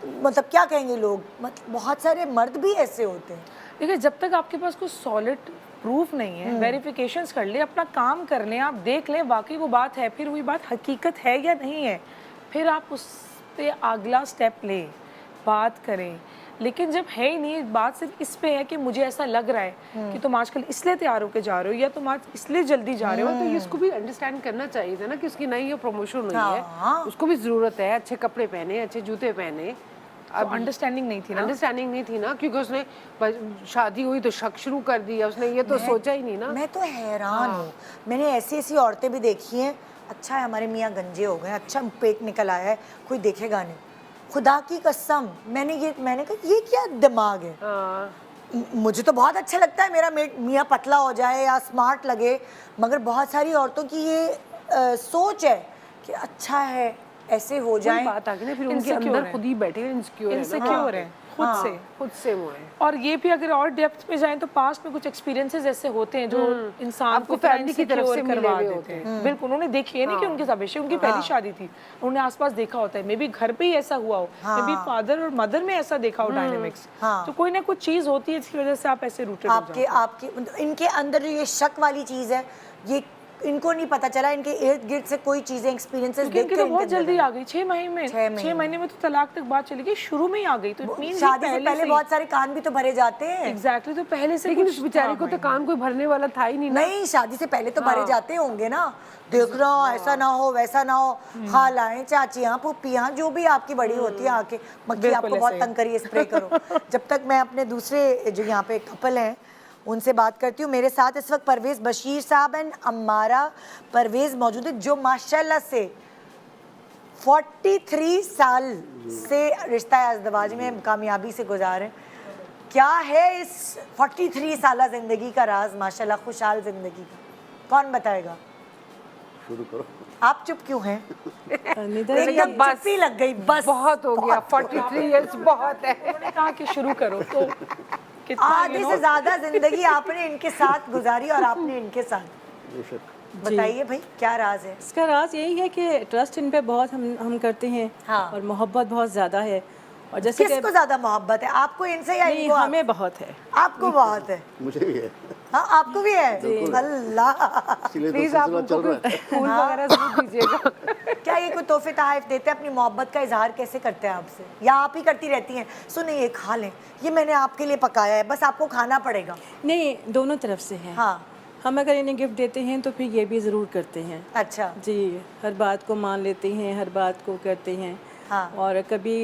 मतलब क्या कहेंगे लोग। मतलब बहुत सारे मर्द भी ऐसे होते हैं। देखिए जब तक आपके पास कोई सॉलिड प्रूफ नहीं है, वेरिफिकेशंस कर ले, अपना काम कर लें, आप देख लें वाकई वो बात है, फिर वही बात हकीकत है या नहीं है, फिर आप उस पे अगला स्टेप लें, बात करें। लेकिन जब है ही नहीं, बात सिर्फ इस पे है कि मुझे ऐसा लग रहा है कि तुम आजकल इसलिए तैयार होकर जा रहे हो या तुम आज इसलिए जल्दी जा रहे हो, तो इसको भी अंडरस्टैंड करना चाहिए था ना कि उसकी नई प्रमोशन हुई है, उसको भी ज़रूरत है अच्छे कपड़े पहने, अच्छे जूते पहने। अब अंडरस्टैंडिंग नहीं थी ना, क्योंकि उसने शादी हुई तो शक शुरू कर दिया, उसने ये तो सोचा ही नहीं ना। मैं तो हैरान हूँ, मैंने ऐसी ऐसी औरतें भी देखी हैं, अच्छा है हमारे मियाँ गंजे हो गए, अच्छा पेट निकल आया है, कोई देखेगा नहीं, खुदा की कसम मैंने कहा ये क्या दिमाग है। मुझे तो बहुत अच्छा लगता है मेरा मियाँ पतला हो जाए या स्मार्ट लगे, मगर बहुत सारी औरतों की ये सोच है कि अच्छा है ऐसे हो जाए। बात आ गई ना, फिर उनके अंदर खुद ही बैठे इनसिक्योर है खुद से वो है। और ये भी अगर और डेप्थ में जाएं तो पास्ट में कुछ एक्सपीरियंसेस ऐसे होते हैं जो इंसान को फैमिली की तरफ से करवा देते हैं। बिल्कुल, उन्होंने देखी है नहीं कि उनके साथ बेशक उनकी पहली शादी थी, उन्होंने आसपास देखा होता है, मे बी घर पे ही ऐसा हुआ हो, मे बी फादर और मदर में ऐसा देखा हो डायनामिक्स। तो कोई ना कुछ चीज होती है जिसकी वजह से आप ऐसे रूटेड हो जाते हैं। आपके इनके अंदर जो ये शक वाली चीज है, ये इनको नहीं पता चला, इनके इर्द गिर्द से कोई चीजें एक्सपीरियंसेस देख के तो बहुत जल्दी आ गई। 6 महीने में तो तलाक तक बात चली गई, शुरू में ही आ गई। तो इट मींस शादी से पहले बहुत सारे कान भी तो भरे जाते हैं। एग्जैक्टली, तो पहले से। लेकिन उस बेचारी को तो कान कोई भरने वाला था ही नहीं, शादी से पहले तो भरे जाते होंगे ना, देख रहा ऐसा ना हो वैसा ना हो, खालाएं चाचियां पुप्पियां जो भी आपकी बड़ी होती है आके मक्खी आपको बहुत तंग करिए, स्प्रे करो। जब तक मैं अपने दूसरे जो यहाँ पे कपल हैं उनसे बात करती हूँ। मेरे साथ इस वक्त परवेज़ बशीर साहब एंड अम्मारा परवेज़ मौजूद है, जो माशाल्लाह से 43 साल से रिश्ता अज़दवाज में कामयाबी से गुजारे। क्या है इस 43 साल ज़िंदगी का राज, माशाल्लाह खुशहाल ज़िंदगी का, कौन बताएगा? शुरू करो। आप चुप क्यों हैं? एकदम बस ही लग गई, बस बहुत हो गया, 43 इयर्स बहुत है। उन्होंने कहा कि शुरू करो, तो आधे से ज्यादा जिंदगी आपने इनके साथ गुजारी और आपने इनके साथ। बताइए भाई क्या राज है? इसका राज यही है कि ट्रस्ट इन पे बहुत हम करते हैं। हाँ। और मोहब्बत बहुत ज़्यादा है। और जैसे किसको ज्यादा मोहब्बत है, आपको इनसे या इनको? हमें बहुत है। आपको बहुत है? मुझे भी है। हाँ, आपको भी है? अल्लाह, प्लीज आप उनको फूल वगैरह जरूर दीजिएगा। क्या ये कोई तोहफे तोहफे देते हैं? अपनी मोहब्बत का इजहार कैसे करते हैं आपसे, या आप ही करती रहती हैं सुने ये खा लें, ये मैंने आपके लिए पकाया है, बस आपको खाना पड़ेगा? नहीं, दोनों तरफ से है। हाँ, हम अगर इन्हें गिफ्ट देते हैं तो फिर ये भी ज़रूर करते हैं। अच्छा जी, हर बात को मान लेते हैं, हर बात को करते हैं। हाँ। और कभी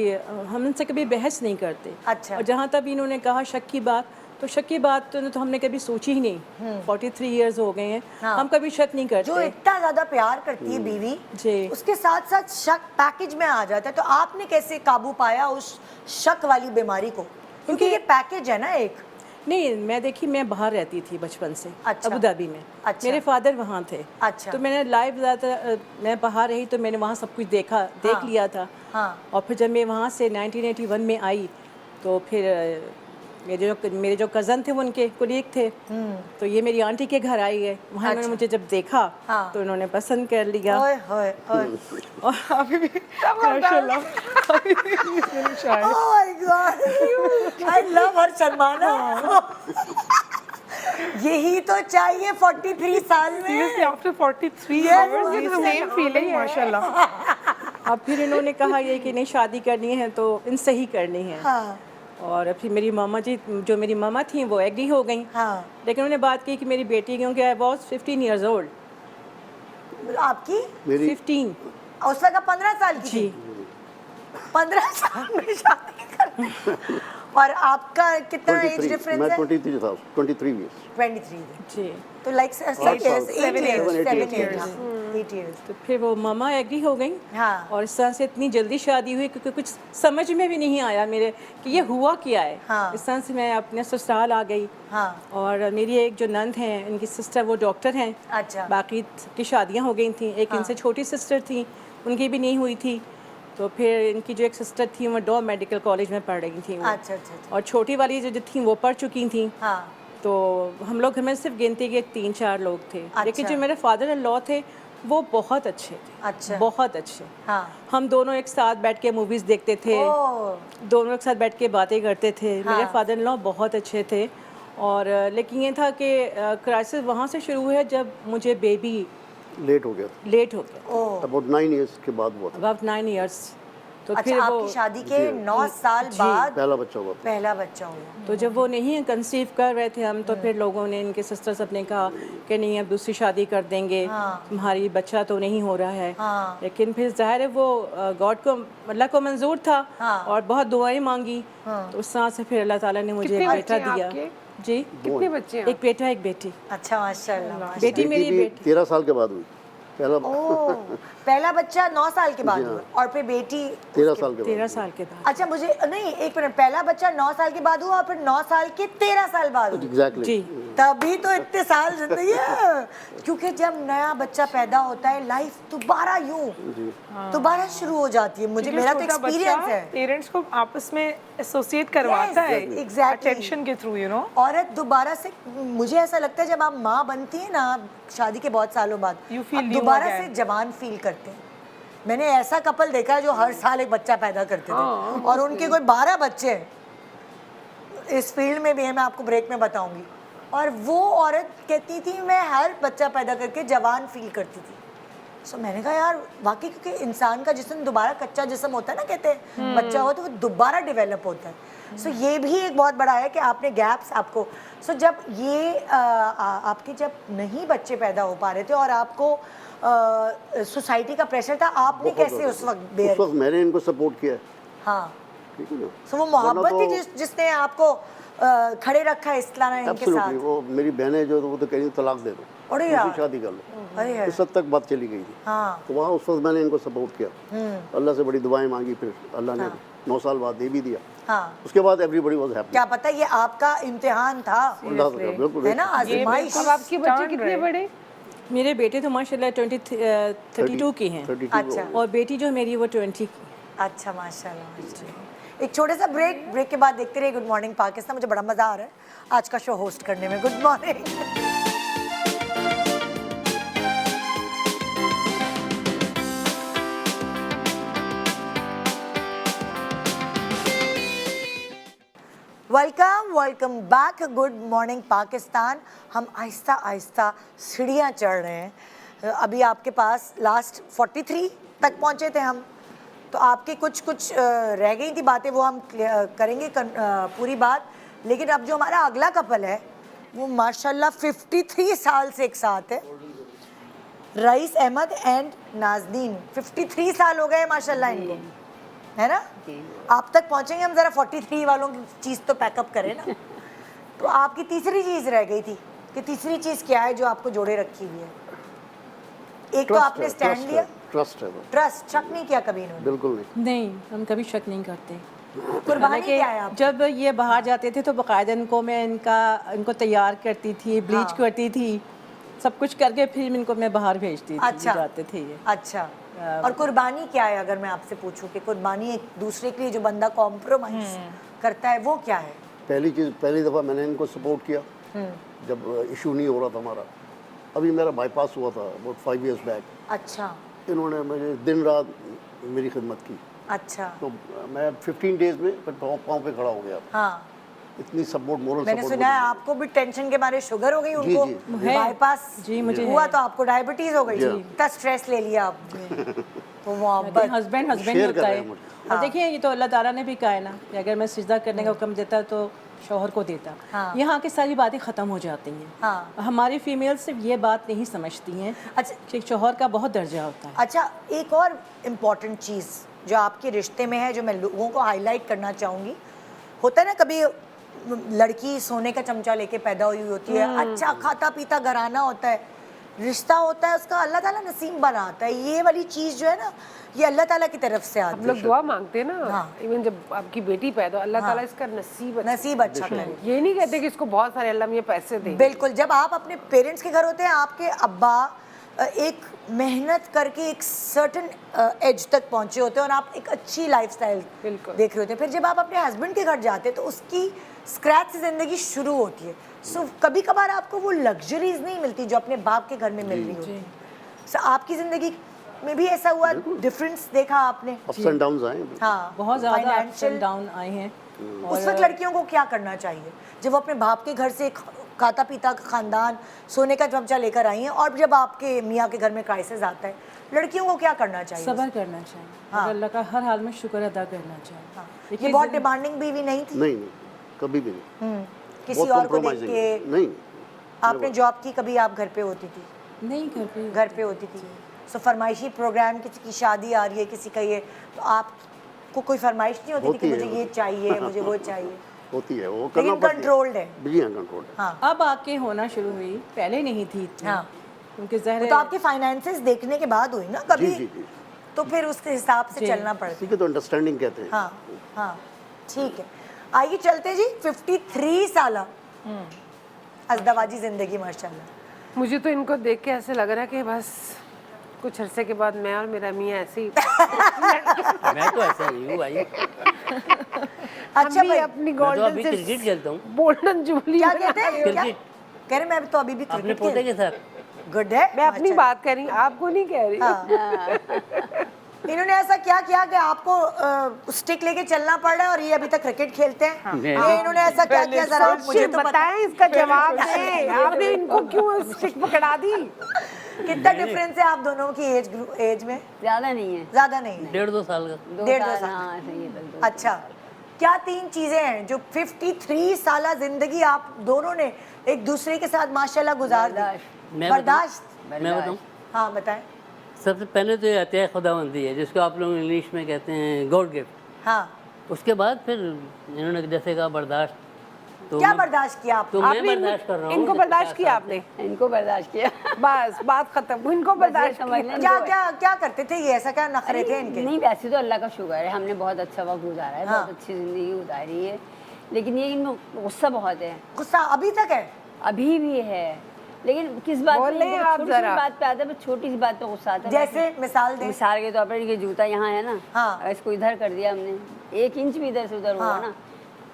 हम इनसे कभी बहस नहीं करते। अच्छा। और जहाँ तक इन्होंने कहा शक की बात, तो शक की बात तो हमने कभी सोची ही नहीं। 43 इयर्स हो गए हैं। हाँ। हम कभी शक नहीं करते। जो इतना ज्यादा प्यार करती है बीवी, जी, उसके साथ साथ शक पैकेज में आ जाता है, तो आपने कैसे काबू पाया उस शक वाली बीमारी को? क्योंकि ये पैकेज है ना एक। नहीं, मैं बाहर रहती थी बचपन से। अच्छा। अबू धाबी में। अच्छा। मेरे फादर वहाँ थे। अच्छा। तो मैंने लाइव ज़्यादा, मैं बाहर रही तो मैंने वहाँ सब कुछ देख लिया था। हाँ। और फिर जब मैं वहाँ से 1981 में आई तो फिर मेरे जो कज़न थे वो उनके कुलीग थे, तो ये मेरी आंटी के घर आई है। वहाँ इन्होंने मुझे जब देखा तो इन्होंने पसंद कर लिया। ओए होए ओए। और अभी भी माशाल्लाह। Oh my God, I love her शर्माना। यही तो चाहिए 43 साल में। Seriously, after 43 Yes, years, ये ये तो same feeling, माशाल्लाह। अब फिर इन्होंने कहा ये कि नहीं, शादी करनी है तो इनसे ही करनी है। हाँ। और फिर मेरी मामा जी, जो मेरी मामा थी, वो एग्री हो गई। हाँ। लेकिन उन्होंने बात की कि मेरी बेटी, क्योंकि आई वॉज 15 years old। आपकी? मेरी 15। उस वक्त 15 साल की? जी। 15 साल में शादी कर। और आपका कितना एज डिफरेंस मैं है? 23 था, 23 years। 23। जी। तो लाइक 8 years, 8 years। 8 years। तो फिर वो मामा एग्री हो गई। हाँ। और इस तरह से इतनी जल्दी शादी हुई क्योंकि कुछ समझ में भी नहीं आया मेरे कि ये हुआ क्या है। हाँ। इस तरह से मैं अपने ससुराल आ गई। हाँ। और मेरी एक जो नंद हैं, इनकी सिस्टर, वो डॉक्टर हैं। अच्छा। बाकी की शादियाँ हो गई थी। एक इनसे छोटी सिस्टर थी, उनकी भी नहीं हुई थी। तो फिर इनकी जो एक सिस्टर थी वो डॉ मेडिकल कॉलेज में पढ़ रही थी वो। अच्छा अच्छा। और छोटी वाली जो थी वो पढ़ चुकी थी। हाँ। तो हम लोग घर में सिर्फ गिनती के 3-4 लोग थे। अच्छा। लेकिन जो मेरे फादर इन लॉ थे वो बहुत अच्छे थे। अच्छा। बहुत अच्छे। हाँ। हम दोनों एक साथ बैठ के मूवीज़ देखते थे। दोनों एक साथ बैठ के बातें करते थे। हाँ। मेरे फादर इन लॉ बहुत अच्छे थे। और लेकिन ये था कि क्राइसिस वहाँ से शुरू हुआ जब मुझे बेबी लेट हो गया। अबाउट 9 years के बाद हुआ था। About 9 years। तो अच्छा, फिर आपकी शादी के 9 साल बाद पहला बच्चा हुआ। पहला बच्चा हुआ। तो जब वो नहीं कंसीव कर रहे थे हम, तो फिर लोगों ने, इनके सिस्टर्स अपने कहा कि नहीं, अब दूसरी शादी कर देंगे। हाँ। तुम्हारी बच्चा तो नहीं हो रहा है। हाँ। लेकिन फिर जाहिर है वो गॉड को, अल्लाह को मंजूर था। हाँ। और बहुत दुआएं मांगी। तो उस तरह से फिर अल्लाह ताला ने मुझे एक बेटा दिया। जी। कितने बच्चे हैं? एक बेटा एक बेटी। अच्छा, माशाल्लाह। बेटी मेरी बेटी 13 साल के बाद हुई। पहला ओह, पहला बच्चा 9 साल के बाद जी हाँ। हुआ और फिर बेटी 13 साल के बाद 13 साल के बाद। अच्छा मुझे नहीं, एक मिनट, पहला बच्चा 9 साल के बाद हुआ और फिर 9 साल के 13 साल बाद हुआ। एग्जैक्टली जी तभी तो इतने साल जिंदगी है, क्योंकि जब नया बच्चा पैदा होता है लाइफ दोबारा दोबारा शुरू हो जाती है। मुझे मेरा तो एक्सपीरियंस है, पेरेंट्स को आपस में एसोसिएट करवाता है एग्जैक्टली अटेंशन के थ्रू, यू नो। औरत दोबारा से, मुझे ऐसा लगता है जब आप माँ बनती है ना शादी के बहुत सालों बाद, You feel आप new दोबारा again. से जवान फील करते हैं। मैंने ऐसा कपल देखा है जो हर साल एक बच्चा पैदा करते थे और उनके कोई 12 बच्चे हैं। इस फील्ड में भी है, मैं आपको ब्रेक में बताऊंगी। और वो औरत कहती थी मैं हर बच्चा पैदा करके जवान फील करती थी। सो मैंने कहा यार वाकई, क्योंकि इंसान का जिस्म दोबारा कच्चा जिस्म होता है ना, कहते हैं बच्चा हो तो वो दोबारा डेवलप होता है। सो ये भी एक बहुत बड़ा है कि आपने गैप्स आपको, सो जब ये आपके जब नहीं बच्चे पैदा हो पा रहे थे और आपको सोसाइटी का प्रेशर था, आपने कैसे उस वक्त बेयर? उस वक्त मैंने इनको सपोर्ट किया। हाँ, ठीक है ना। सो वो मोहब्बत वरना थी जिसने आपको खड़े रखा है इस तरह इनके Absolutely, साथ। वो मेरी बहनें जो वो तो कह रही तलाक दे दो, अरे दूसरी यार, शादी कर लो, अरे यार, इस हद तक बात चली गई थी। हाँ, तो वहाँ उस वक्त मैंने इनको सपोर्ट किया, अल्लाह से बड़ी दुआएं मांगी, फिर अल्लाह ने 9 साल बाद दे भी दिया। हाँ, उसके बाद एवरीबॉडी वाज हैप्पी। क्या पता ये आपका इम्तिहान था, बिल्कुल है ना, आजमाइश। अब आपके बच्चे कितने बड़े? मेरे बेटे तो माशाल्लाह 32 की हैं 32 अच्छा, और बेटी जो मेरी वो 20 की। अच्छा माशाल्लाह, माशाल्लाह। एक छोटे सा ब्रेक के बाद देखते रहिए गुड मॉर्निंग पाकिस्तान। मुझे बड़ा मज़ा आ रहा है आज का शो होस्ट करने में। Good morning. Welcome back, good morning Pakistan. हम आहिस्ता आहिस्ता सीढ़ियाँ चढ़ रहे हैं। अभी आपके पास लास्ट 43 तक पहुँचे थे हम, तो आपकी कुछ रह गई थी बातें, वो हम करेंगे पूरी बात। लेकिन अब जो हमारा अगला कपल है वो माशाल्लाह 53 साल से एक साथ है, रईस अहमद एंड नाज़नीन। 53 साल हो गए माशाल्लाह इनको, है ना। आप तक पहुंचेंगे हम, ज़रा 43 वालों की चीज़ तो पैकअप करें ना। तो आपकी तीसरी चीज़ रह गई थी कि तीसरी चीज़ क्या है जो आपको जोड़े रखी हुई है? एक तो आपने स्टैंड लिया, ट्रस्ट है, ट्रस्ट, शक नहीं किया कभी इन्होंने? बिल्कुल नहीं, हम कभी शक नहीं करते। कुर्बानी क्या है आप? जब ये बाहर जाते थे तो बाकायदा मैं इनको तैयार करती थी, ब्लीच करती थी, सब कुछ करके फिर इनको मैं बाहर भेजती थी। अच्छा, जाते थे ये। अच्छा, और कुर्बानी क्या है अगर मैं आपसे पूछूं कि कुर्बानी एक दूसरे के लिए जो बंदा कॉम्प्रोमाइज करता है वो क्या है? पहली चीज़, पहली दफ़ा मैंने इनको सपोर्ट किया जब इशू नहीं हो रहा था हमारा। अभी मेरा बाईपास हुआ था अबाउट 5 years बैक। अच्छा, इन्होंने मुझे दिन रात मेरी खिदमत की। अच्छा, तो मैं 15 डेज में पाँव पे खड़ा हो गया। हाँ, इतनी सपोर्ट, मोरल मैंने सपोर्ट। सुना है आपको भी टेंशन के मारे शुगर हो गई, उनको बाईपास जी, मुझे हुआ तो आपको डायबिटीज हो गई। इतना स्ट्रेस ले लिया आपने। तो मोहब्बत हस्बैंड ही होता है। और देखिए ये तो अल्लाह ताला ने भी कहा है ना कि अगर मैं सिजदा करने का हुक्म देता तो शौहर को देता। यहाँ की सारी बातें ख़त्म हो जाती हैं। हमारी फीमेल सिर्फ ये बात नहीं समझती हैं अच्छा कि शौहर का बहुत दर्जा होता है। अच्छा, एक और इम्पॉर्टेंट चीज़ जो आपके रिश्ते में है जो मैं लोगों को हाईलाइट करना चाहूँगी, होता है ना कभी लड़की सोने का चमचा लेके पैदा हुई होती है, अच्छा खाता पीता घराना होता है, रिश्ता होता है उसका अल्लाह ताला नसीब बनाता है। ये वाली चीज़ जो है ना, ये अल्लाह ताला की तरफ से आती है। हम लोग दुआ मांगते हैं ना, इवन जब आपकी बेटी पैदा, अल्लाह ताला इसका नसीब अच्छा करे। ये नहीं कहते कि इसको बहुत सारे अल्लाह में पैसे दे। बिल्कुल, जब आप अपने पेरेंट्स के घर होते हैं, आपके अब्बा एक मेहनत करके एक सर्टन एज तक पहुंचे होते हैं और आप एक अच्छी लाइफस्टाइल देख रहे होते हैं। फिर जब आप अपने हस्बैंड के घर जाते हैं तो उसकी स्क्रैच से ज़िंदगी शुरू होती है। सो कभी कभार आपको वो लग्जरीज नहीं मिलती जो अपने बाप के घर में मिल रही होती है। सो आपकी ज़िंदगी में भी ऐसा हुआ, डिफरेंस देखा आपने? अप्स एंड डाउन्स आए। हाँ, बहुत ज़्यादा अप्स एंड डाउन आए हैं। उस वक्त लड़कियों को क्या करना चाहिए जब वो अपने बाप के घर से खाता पीता का खानदान सोने का चमचा लेकर आई हैं, और जब आपके मियाँ के घर में क्राइसिस आता है, लड़कियों को क्या करना चाहिए? सब्र करना चाहिए। हाँ। अल्लाह का हर हाल में शुक्र अदा करना चाहिए। हाँ। ये बहुत डिमांडिंग बीवी नहीं थी? नहीं, कभी भी नहीं। किसी और को देख के नहीं। आपने जॉब की, कभी आप घर पे होती थी? नहीं, घर पे होती थी। सो फरमाइशी प्रोग्राम, किसी की शादी आ रही है, किसी का ये, तो आपको कोई फरमाइश नहीं होती थी कि मुझे ये चाहिए, मुझे वो चाहिए? होती है, वो करना पड़ता है। कंट्रोल्ड है। जी हाँ, कंट्रोल्ड है। हाँ। अब आके होना शुरू हुई, पहले नहीं थी इतनी। हाँ। उनके ज़हर तो आपकी फाइनेंसेस देखने के बाद हुई ना कभी? जी। तो फिर उसके हिसाब से चलना पड़ता इसी को तो अंडरस्टैंडिंग कहते हैं। हाँ हाँ ठीक है। आइए चलते जी 53 साल अजदवाजी जिंदगी माशाल्लाह। मुझे तो इनको देख के ऐसे लग रहा है कि बस कुछ अरसे के बाद मैं और मेरा मियाँ ऐसे ही मैं तो ऐसा नहीं हूँ भाई। अच्छा भाई अपनी मैं तो गोल्डन अभी क्रिकेट खेलता हूँ। गोल्डन जुबली क्या कहते हैं? क्या क्रिकेट कह रहे मैं तो अभी भी अपने क्रिकेट पोते के साथ। गुड है। मैं अपनी बात कर रही हूँ, आपको नहीं कह रही। इन्होंने ऐसा क्या किया कि आपको स्टिक लेके चलना पड़ रहा है और ये अभी तक क्रिकेट खेलते हैं? ये इन्होंने ऐसा क्या किया जरा आप मुझे तो बताएं, इसका जवाब दें। आपने इनको क्यों स्टिक पकड़ा दी? कितना डिफरेंस है आप दोनों की एज में? ज़्यादा नहीं है, ज्यादा नहीं है, 1.5-2 साल का। 1.5-2 साल। हाँ सही है। अच्छा, क्या 3 चीजें हैं जो 53 साल जिंदगी आप दोनों ने एक दूसरे के साथ माशाल्लाह गुजार दी? बर्दाश्त। मैं बताऊँ? हाँ बताएं। सबसे पहले तो ये अतिया खुदावंदी है जिसको आप लोग इंग्लिश में कहते हैं गॉड गिफ्ट। हाँ। उसके बाद फिर इन्होंने जैसे कहा बर्दाश्त। तो क्या बर्दाश्त किया आप? तो मैं बर्दाश्त कर रहा हूँ। इनको बर्दाश्त किया आपने? इनको बर्दाश्त किया, बस बात खत्म। इनको बर्दाश्त किया। क्या क्या क्या करते थे ये? ऐसा क्या नखरे थे इनके? नहीं वैसे तो अल्लाह का शुक्र है, हमने बहुत अच्छा वक्त गुजारा है, बहुत अच्छी ज़िंदगी गुजारी है, लेकिन ये इनमें गुस्सा बहुत है। गुस्सा अभी तक है? अभी भी है, लेकिन किस बात बोल रहे हैं आप छोटी सी जरा। बात पे आता है, छोटी सी बात पे गुस्सा आता है। जैसे मिसाल दें। मिसाल के तौर पर ये जूता यहाँ है ना, हाँ। इसको इधर कर दिया हमने, 1 इंच भी इधर से उधर हुआ ना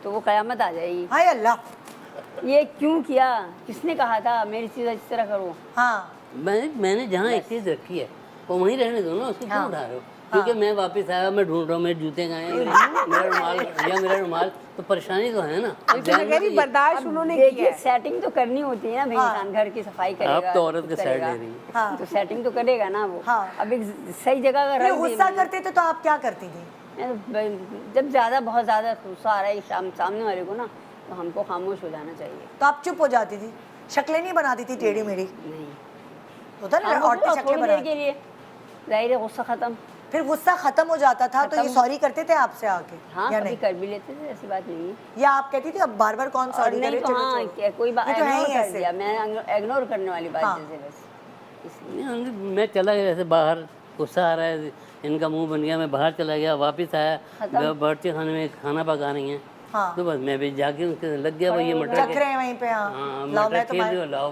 तो वो कयामत आ जाएगी। हाय अल्लाह, ये क्यों किया, किसने कहा था मेरी चीज़ इस तरह करो? हाँ। मैंने जहाँ एक चीज़ रखी है वो वहीं रहने दो ना, उसको क्यों उठा रहे हो? क्योंकि मैं वापस आया, मैं ढूंढ रहा हूँ मेरे जूते कहाँ हैं, मेरा रुमाल, तो परेशानी तो है ना। बर्दाश्त उन्होंने देखिए सेटिंग तो करनी होती है ना भाई, इंसान घर की सफाई करेगा। आप तो औरत के साइड ले रही हैं। हाँ। तो सेटिंग तो करेगा ना वो। हाँ। अब एक सही जगह का रख गुस्सा करते थे तो आप क्या करती थी? जब ज़्यादा बहुत ज़्यादा गुस्सा आ रहा है सामने वाले को ना, तो हमको खामोश हो जाना चाहिए। तो आप चुप हो जाती थी, शक्लें नहीं बनाती थी टेढ़ी मेढ़ी? नहीं होता ना औरतें शक्लें बनाती के लिए, जाहिर है गुस्सा खत्म। फिर गुस्सा खत्म हो जाता था तो ये सॉरी करते थे आपसे आके? हाँ या कभी नहीं? कर भी लेते थे, ऐसी बात नहीं है। या आप कहती थी अब बार बार कौन सॉरी करे? तो हाँ कोई बात ये तो है ही इग्नोर कर ऐसे। दिया, मैं इग्नोर करने वाली बात हाँ। जैसे बस नहीं, मैं चला गया जैसे बाहर, गुस्सा आ रहा है, इनका मुंह बन गया, मैं बाहर चला गया, वापस आया, बढ़ते खाने में खाना पका रही हैं। हाँ। तो बस मैं भी जाके उनके लग गया भाई, ये मटर चख रहे हैं वहीं पे। हाँ लाओ मटर मैं तो खेल रही हो, लाओ।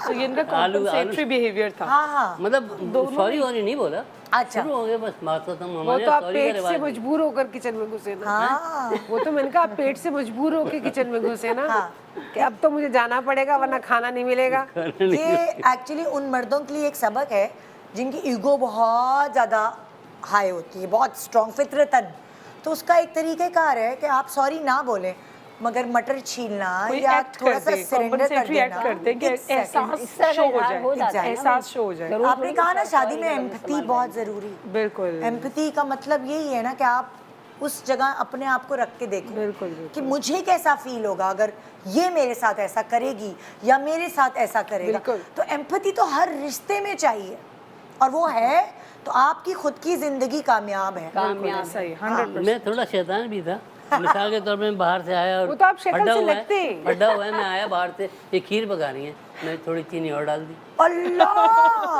तो ये इनका कॉम्पेंसेटरी बिहेवियर था। हाँ हाँ मतलब सॉरी वॉरी नहीं बोला, अच्छा शुरू हो गया बस बात खत्म। वो हमारे तो आप सॉरी पेट के से रिवाज नहीं। मजबूर होकर किचन में घुसे ना। हाँ। वो तो मैंने कहा आप पेट से मजबूर होकर किचन में घुसे ना, कि अब तो मुझे जाना पड़ेगा वरना खाना नहीं मिलेगा। ये एक्चुअली उन मर्दों के लिए एक सबक है जिनकी ईगो बहुत ज़्यादा हाई होती है, बहुत स्ट्रॉन्ग फितरतन। तो उसका एक तरीक़ाकार है कि आप सॉरी ना बोलें, मगर मटर छीलना या थोड़ा सा सरेंडर कर देना, करते कि एहसास शो हो जाए, एहसास शो हो जाए। आपने कहा ना शादी में एम्पैथी बहुत ज़रूरी। बिल्कुल। एम्पैथी का मतलब यही है ना कि आप उस जगह अपने आप को रख के देखो। बिल्कुल। कि मुझे कैसा फील होगा अगर ये मेरे साथ ऐसा करेगी या मेरे साथ ऐसा करेगा। तो एम्पैथी तो हर रिश्ते में चाहिए, और वो है तो आपकी खुद की जिंदगी कामयाब है। कामयाब सही 100%। मैं थोड़ा शैतान भी था, मिसाल के तौर पे मैं बाहर से आया और वो तो आप शक्ल से लगते हैं। पड्डा हुआ है, मैं आया बाहर से, ये खीर पका रही है, मैं थोड़ी चीनी और डाल दी। अल्लाह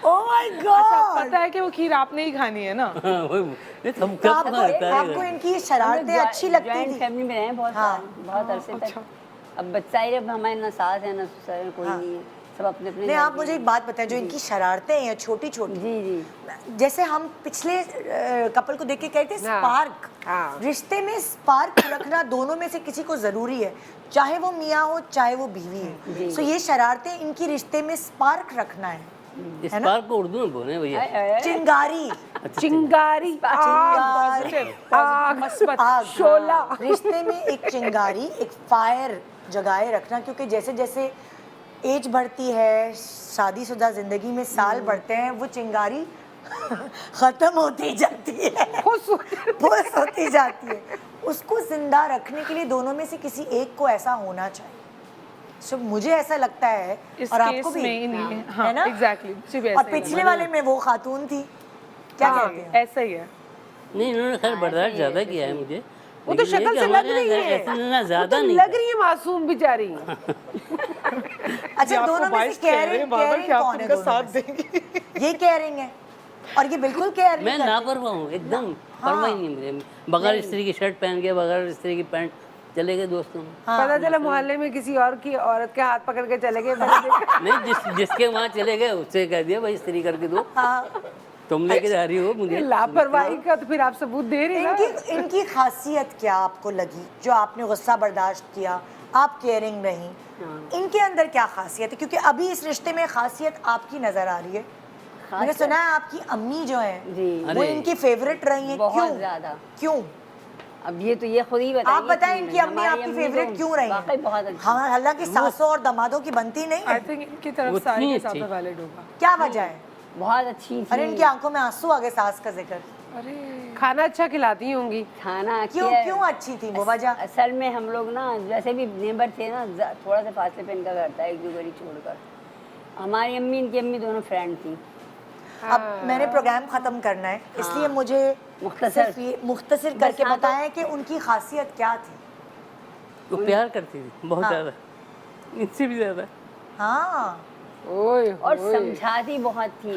ओह माय गॉड। पता है कि वो खीर आपने ही खानी है ना। तो आपको इनकी शरारतें अच्छी लगती जॉइंट थी? फैमिली में रहे बहुत अरसे तक। अब बच्चा ही जब हमारे ना सास है ना ससुर है, कोई नहीं है, सब अपने अपने। नहीं आप मुझे एक बात बताएं, जो इनकी शरारतें हैं छोटी छोटी, जी जी, जैसे हम पिछले कपल को देख के कहते हैं स्पार्क, रिश्ते में स्पार्क रखना दोनों में से किसी को जरूरी है, चाहे वो मियाँ हो चाहे वो बीवी है। सो ये शरारतें इनकी रिश्ते में स्पार्क रखना है। स्पार्क को उर्दू में बोले भैया, चिंगारी। चिंगारी, आग, शोला। रिश्ते में एक चिंगारी, एक फायर जगाए रखना, क्योंकि जैसे जैसे एज बढ़ती है, शादीशुदा जिंदगी में साल बढ़ते हैं, वो चिंगारी खत्म होती जाती है, फुस होती जाती है। उसको जिंदा रखने के लिए दोनों में से किसी एक को ऐसा होना चाहिए। सो मुझे ऐसा लगता है, इस और आपको भी है ना? एग्जैक्टली। और पिछले वाले में वो खातून थी, क्या कहते हैं? ऐसा ही है। नहीं इन्होंने खैर बर्दाश्त ज्यादा किया है मुझे, वो तो शक्ल से लग रही है, ज्यादा नहीं लग रही है मासूम बेचारी। अच्छा, दोनों में से केयरिंग कौन है? दोनों साथ में से? देंगे ये केयरिंग है और ये बिल्कुल केयर मैं नहीं करते। लापरवाह हूँ एकदम, परवाह ही नहीं मुझे। बगैर स्त्री की शर्ट पहन के, बगैर स्त्री की पैंट चले गए दोस्तों में। पता चला मोहल्ले में किसी और की औरत के हाथ पकड़ के चले गए, मैंने देखा। नहीं, जिसके वहाँ चले गए उससे कह दिया भाई स्त्री करके दो, तुम लेके जा रही हो मुझे। लापरवाही का तो फिर आप सबूत दे रही हैं। इनकी खासियत क्या आपको लगी जो आपने गुस्सा बर्दाश्त किया, आप केयरिंग रही? इनके अंदर क्या खासियत है? क्योंकि अभी इस रिश्ते में खासियत आपकी नजर आ रही है। मैंने सुना है आपकी अम्मी जो है वो इनकी फेवरेट रही है। बहुत ज्यादा। क्यों? अब ये तो ये खुद ही बताइए। आप बताएं इनकी अम्मी आपकी फेवरेट क्यों रही है? बहुत अच्छी। हाँ, हालांकि सासों और दामादों की बनती नहीं है। आई थिंक इनकी तरफ सारे के साथ वैलिड होगा। क्या वजह है? बहुत अच्छी थी। अरे इनकी आंखों में आंसू आ गए सास का जिक्र। अरे खाना अच्छा खिलाती होंगी। खाना क्यों अच्छी थी वो वजह? असल में हम लोग ना जैसे भी नेबर थे ना, थोड़ा सा फासले पे इनका घर था, एक दो गली छोड़कर। हमारी अम्मी इनकी अम्मी दोनों फ्रेंड थी। अब मैंने प्रोग्राम खत्म करना है, इसलिए मुझे मुख्तसर करके बताएं कि उनकी खासियत क्या थी। वो प्यार करती थी बहुत ज़्यादा, इनसे भी ज़्यादा। हाँ, और समझाती बहुत थी।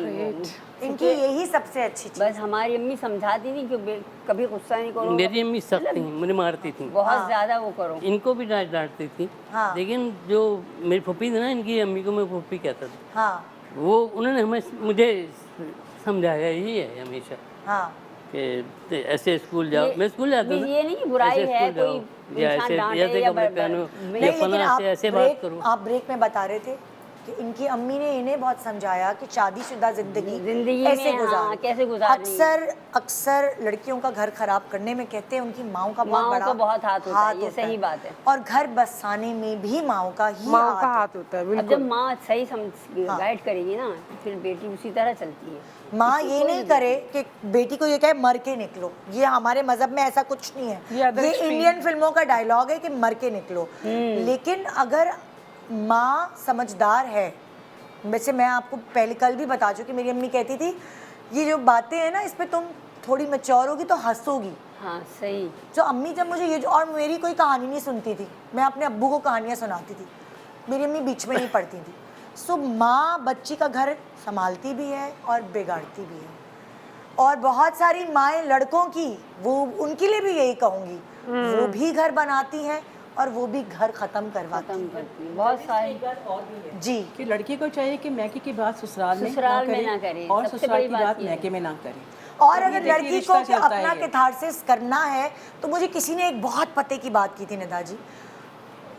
इनकी यही सबसे अच्छी चीज। बस हमारी अम्मी समझाती थी कि कभी गुस्सा नहीं करो। मेरी अम्मी सख्त थी, मुझे मारती थी बहुत ज्यादा वो करो। इनको भी डांटती थी। लेकिन जो मेरी फूफी थी ना, इनकी अम्मी को मैं फूफी कहता था। वो उन्होंने मुझे समझाया ही है हमेशा कि ऐसे स्कूल जाओ। मैं स्कूल जाता हूँ, ये नहीं बुराई है कोई ऐसे कपड़े पहनो या फलाना से ऐसे बात करो। आप ब्रेक में बता रहे थे कि इनकी अम्मी ने इन्हें बहुत समझाया कि शादीशुदा जिंदगी ऐसे गुजार, कैसे गुजारनी। अक्सर लड़कियों का घर खराब करने में कहते हैं उनकी माओ का बहुत हाथ होता है। ये सही बात है। और घर बसाने में भी माओ का हाथ होता है। अब जब माँ सही गाइड करेगी ना, फिर बेटी उसी तरह चलती है। माँ ये नहीं करे कि बेटी को ये कहे मर के निकलो। ये हमारे मजहब में ऐसा कुछ नहीं है। ये इंडियन फिल्मों का डायलॉग है कि मर के निकलो। लेकिन अगर माँ समझदार है, वैसे मैं आपको पहले कल भी बता चुकी, मेरी अम्मी कहती थी ये जो बातें हैं ना, इस पे तुम थोड़ी मैच्योर होगी तो हंसोगी। हाँ सही। जो अम्मी जब मुझे ये और मेरी कोई कहानी नहीं सुनती थी, मैं अपने अब्बू को कहानियाँ सुनाती थी, मेरी अम्मी बीच में नहीं पढ़ती थी। सो माँ बच्ची का घर संभालती भी है और बिगाड़ती भी है। और बहुत सारी माएँ लड़कों की, वो उनके लिए भी यही कहूँगी, वो भी घर बनाती हैं और वो भी घर खत्म करवाती है। बहुत सारी जी कि लड़की को चाहिए कि मैके की बात ससुराल में ना करे और सबसे ससुराल बड़ी की बात मैके में ना करे। और अगर लड़की को अपना कैथारसिस करना है तो मुझे किसी ने एक बहुत पते की बात की थी निदा जी।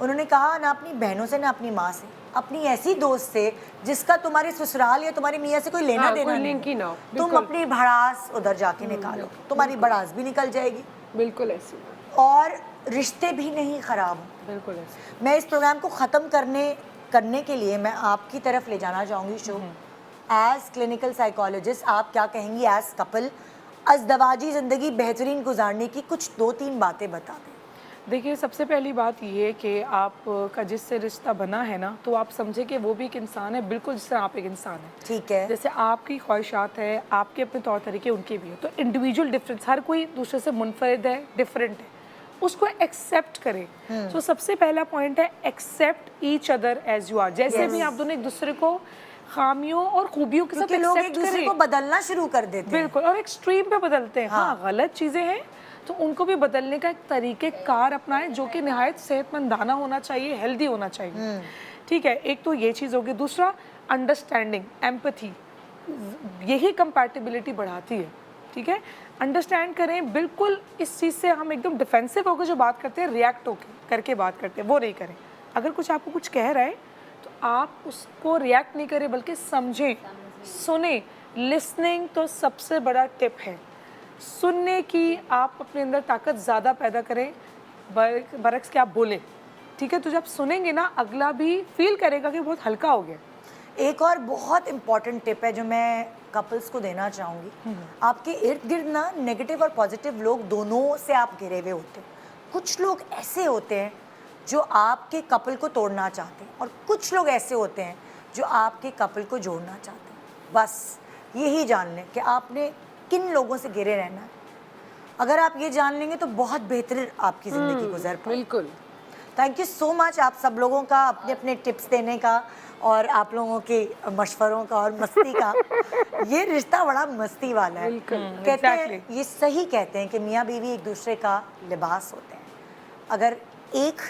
उन्होंने कहा ना अपनी बहनों से ना अपनी माँ से, अपनी ऐसी दोस्त से जिसका तुम्हारे ससुराल या तुम्हारे मियाँ से कोई लेना देना नहीं, तुम अपनी भड़ास उधर जाके निकालो, तुम्हारी भड़ास भी निकल जाएगी। बिल्कुल ऐसे। और रिश्ते भी नहीं खराब हो। बिल्कुल ऐसे। मैं इस प्रोग्राम को ख़त्म करने के लिए मैं आपकी तरफ ले जाना चाहूँगी शो। एज क्लिनिकल साइकोलॉजिस्ट आप क्या कहेंगी एज कपल, अज़दवाजी ज़िंदगी बेहतरीन गुजारने की कुछ 2-3 बातें बता दें। देखिए, सबसे पहली बात ये है कि आपका जिससे रिश्ता बना है ना, तो आप समझे कि वो भी एक इंसान है, बिल्कुल जिस तरह आप एक इंसान है। ठीक है। जैसे आपकी ख्वाहिशात है, आपके अपने तौर तरीके, उनके भी है। तो इंडिविजुअल डिफरेंस, हर कोई दूसरे से मुनफरिद है, डिफरेंट है, उसको एक्सेप्ट करें। तो सबसे पहला पॉइंट है accept each other as you are. जैसे भी आप दोनों एक दूसरे को खामियों और खूबियों के साथ लोग एक दूसरे को बदलना शुरू कर देते हैं। बिल्कुल, और एक्सट्रीम पे बदलते हैं। हाँ, गलत चीज़ें हैं तो उनको भी बदलने का एक तरीक़ेकार अपनाएं जो कि निहायत सेहतमंदाना होना चाहिए, हेल्दी होना चाहिए। ठीक है, एक तो ये चीज़ होगी। दूसरा, अंडरस्टैंडिंग, एम्पैथी, यही कंपैटिबिलिटी बढ़ाती है। ठीक है, अंडरस्टैंड करें। बिल्कुल इस चीज़ से हम एकदम डिफेंसिव होकर जो बात करते हैं, रिएक्ट होकर करके बात करते हैं, वो नहीं करें। अगर कुछ आपको कुछ कह रहा है तो आप उसको रिएक्ट नहीं करें, बल्कि समझें, सुने। लिसनिंग तो सबसे बड़ा टिप है। सुनने की आप अपने अंदर ताकत ज़्यादा पैदा करें बरक्स के आप बोलें। ठीक है, तो जब सुनेंगे ना, अगला भी फील करेगा कि बहुत हल्का हो गया। एक और बहुत इम्पॉर्टेंट टिप है जो मैं कपल्स को देना चाहूँगी। आपके इर्द गिर्द ना नेगेटिव और पॉजिटिव लोग दोनों से आप घिरे हुए होते हैं। कुछ लोग ऐसे होते हैं जो आपके कपल को तोड़ना चाहते हैं और कुछ लोग ऐसे होते हैं जो आपके कपल को जोड़ना चाहते हैं। बस यही जान लें कि आपने किन लोगों से घिरे रहना है। अगर आप ये जान लेंगे तो बहुत बेहतर आपकी ज़िंदगी गुजर पाए। बिल्कुल। थैंक यू सो मच आप सब लोगों का अपने अपने टिप्स देने का और आप लोगों के मशवरों का और मस्ती का। ये रिश्ता बड़ा मस्ती वाला है। कहते हैं, ये सही कहते हैं कि मियाँ बीवी एक दूसरे का लिबास होते हैं। अगर एक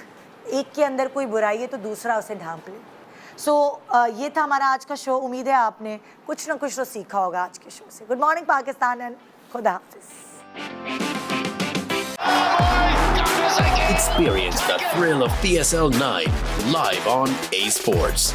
के अंदर कोई बुराई है तो दूसरा उसे ढांप ले। सो ये था हमारा आज का शो। उम्मीद है आपने कुछ ना कुछ तो सीखा होगा आज के शो से। गुड मॉर्निंग पाकिस्तान एंड खुदा हाफिज़। Experience the thrill of PSL 9 live on A Sports.